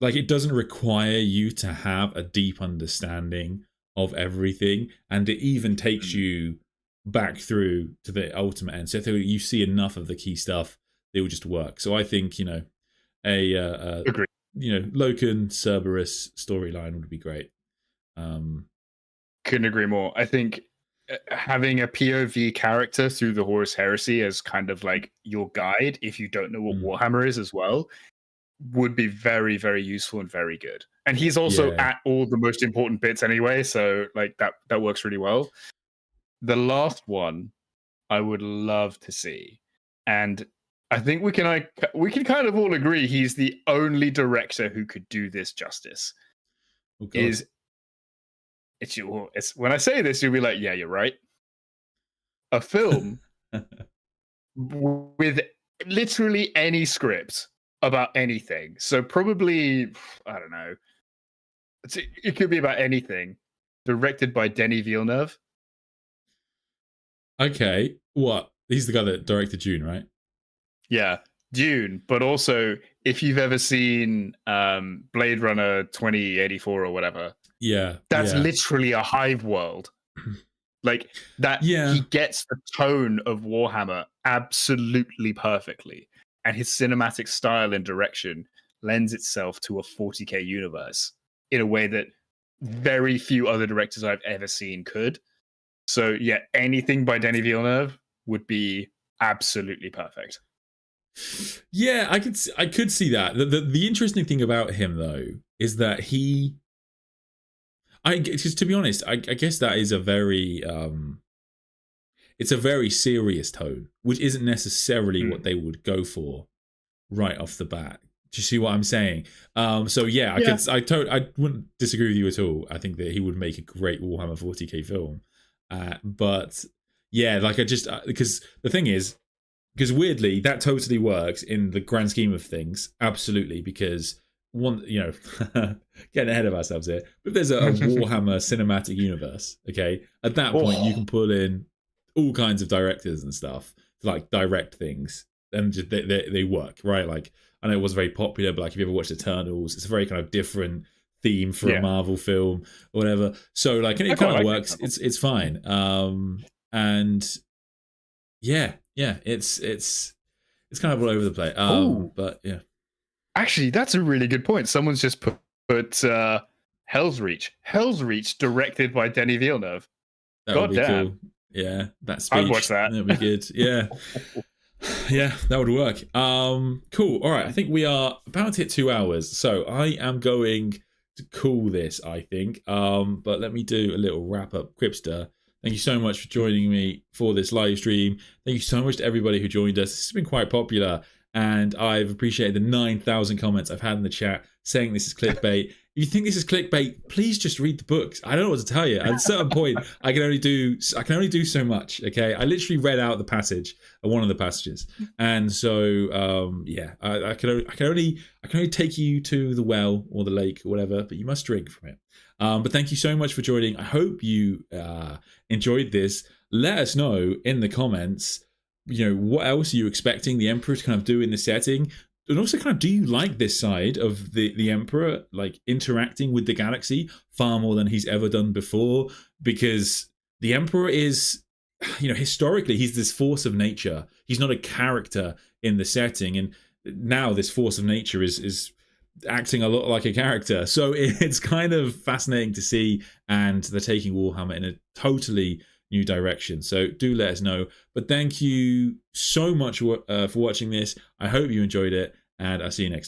like, it doesn't require you to have a deep understanding of everything, and it even takes you back through to the ultimate end. So if you see enough of the key stuff, they will just work. So I think Loken Cerberus storyline would be great. Couldn't agree more. I think having a POV character through the Horus Heresy as kind of like your guide, if you don't know what Warhammer is as well, would be very, very useful and very good. And he's also at all the most important bits anyway, so like that works really well. The last one I would love to see, and I think we can kind of all agree he's the only director who could do this justice, is it's when I say this, you'll be like, yeah, you're right. A film with literally any script about anything. So probably, I don't know. It could be about anything. Directed by Denis Villeneuve. Okay, what? He's the guy that directed Dune, right? Yeah, Dune. But also, if you've ever seen Blade Runner 2084 or whatever, that's literally a hive world. Like that, he gets the tone of Warhammer absolutely perfectly, and his cinematic style and direction lends itself to a 40k universe in a way that very few other directors I've ever seen could. So yeah, anything by Denis Villeneuve would be absolutely perfect. Yeah, I could see that. The interesting thing about him though is that just to be honest, I guess that is a very it's a very serious tone, which isn't necessarily what they would go for right off the bat. Do you see what I'm saying? So yeah, I wouldn't disagree with you at all. I think that he would make a great Warhammer 40k film. But yeah, like because the thing is, because weirdly that totally works in the grand scheme of things, absolutely. Because getting ahead of ourselves here, but if there's a Warhammer cinematic universe, okay, at that point you can pull in all kinds of directors and stuff to like direct things, and just they work, right? Like I know it was very popular, but like if you ever watched Eternals, it's a very kind of different theme for a Marvel film or whatever. So like, and it kind of works. It's fine. And yeah, it's kind of all over the place. But yeah. Actually, that's a really good point. Someone's just put Hell's Reach. Hell's Reach, directed by Denis Villeneuve. God damn. Cool. Yeah, that speech. I'd watch that. That'd be good. Yeah. Yeah, that would work. Cool. All right. I think we are about to hit 2 hours. So I am going to call this, I think. But let me do a little wrap up. Cripster, thank you so much for joining me for this live stream. Thank you so much to everybody who joined us. This has been quite popular, and I've appreciated the 9,000 comments I've had in the chat saying this is clickbait. If you think this is clickbait, please just read the books. I don't know what to tell you. At a certain point, I can only do so much. Okay, I literally read out the passage, one of the passages, and so I can only take you to the well or the lake or whatever, but you must drink from it. But thank you so much for joining. I hope you enjoyed this. Let us know in the comments, what else are you expecting the Emperor to kind of do in the setting? And also, kind of, do you like this side of the Emperor, like interacting with the galaxy far more than he's ever done before? Because the Emperor is, historically, he's this force of nature. He's not a character in the setting, and now this force of nature is acting a lot like a character. So it's kind of fascinating to see, and they're taking Warhammer in a totally new direction. So do let us know. But thank you so much for watching this. I hope you enjoyed it, and I'll see you next time.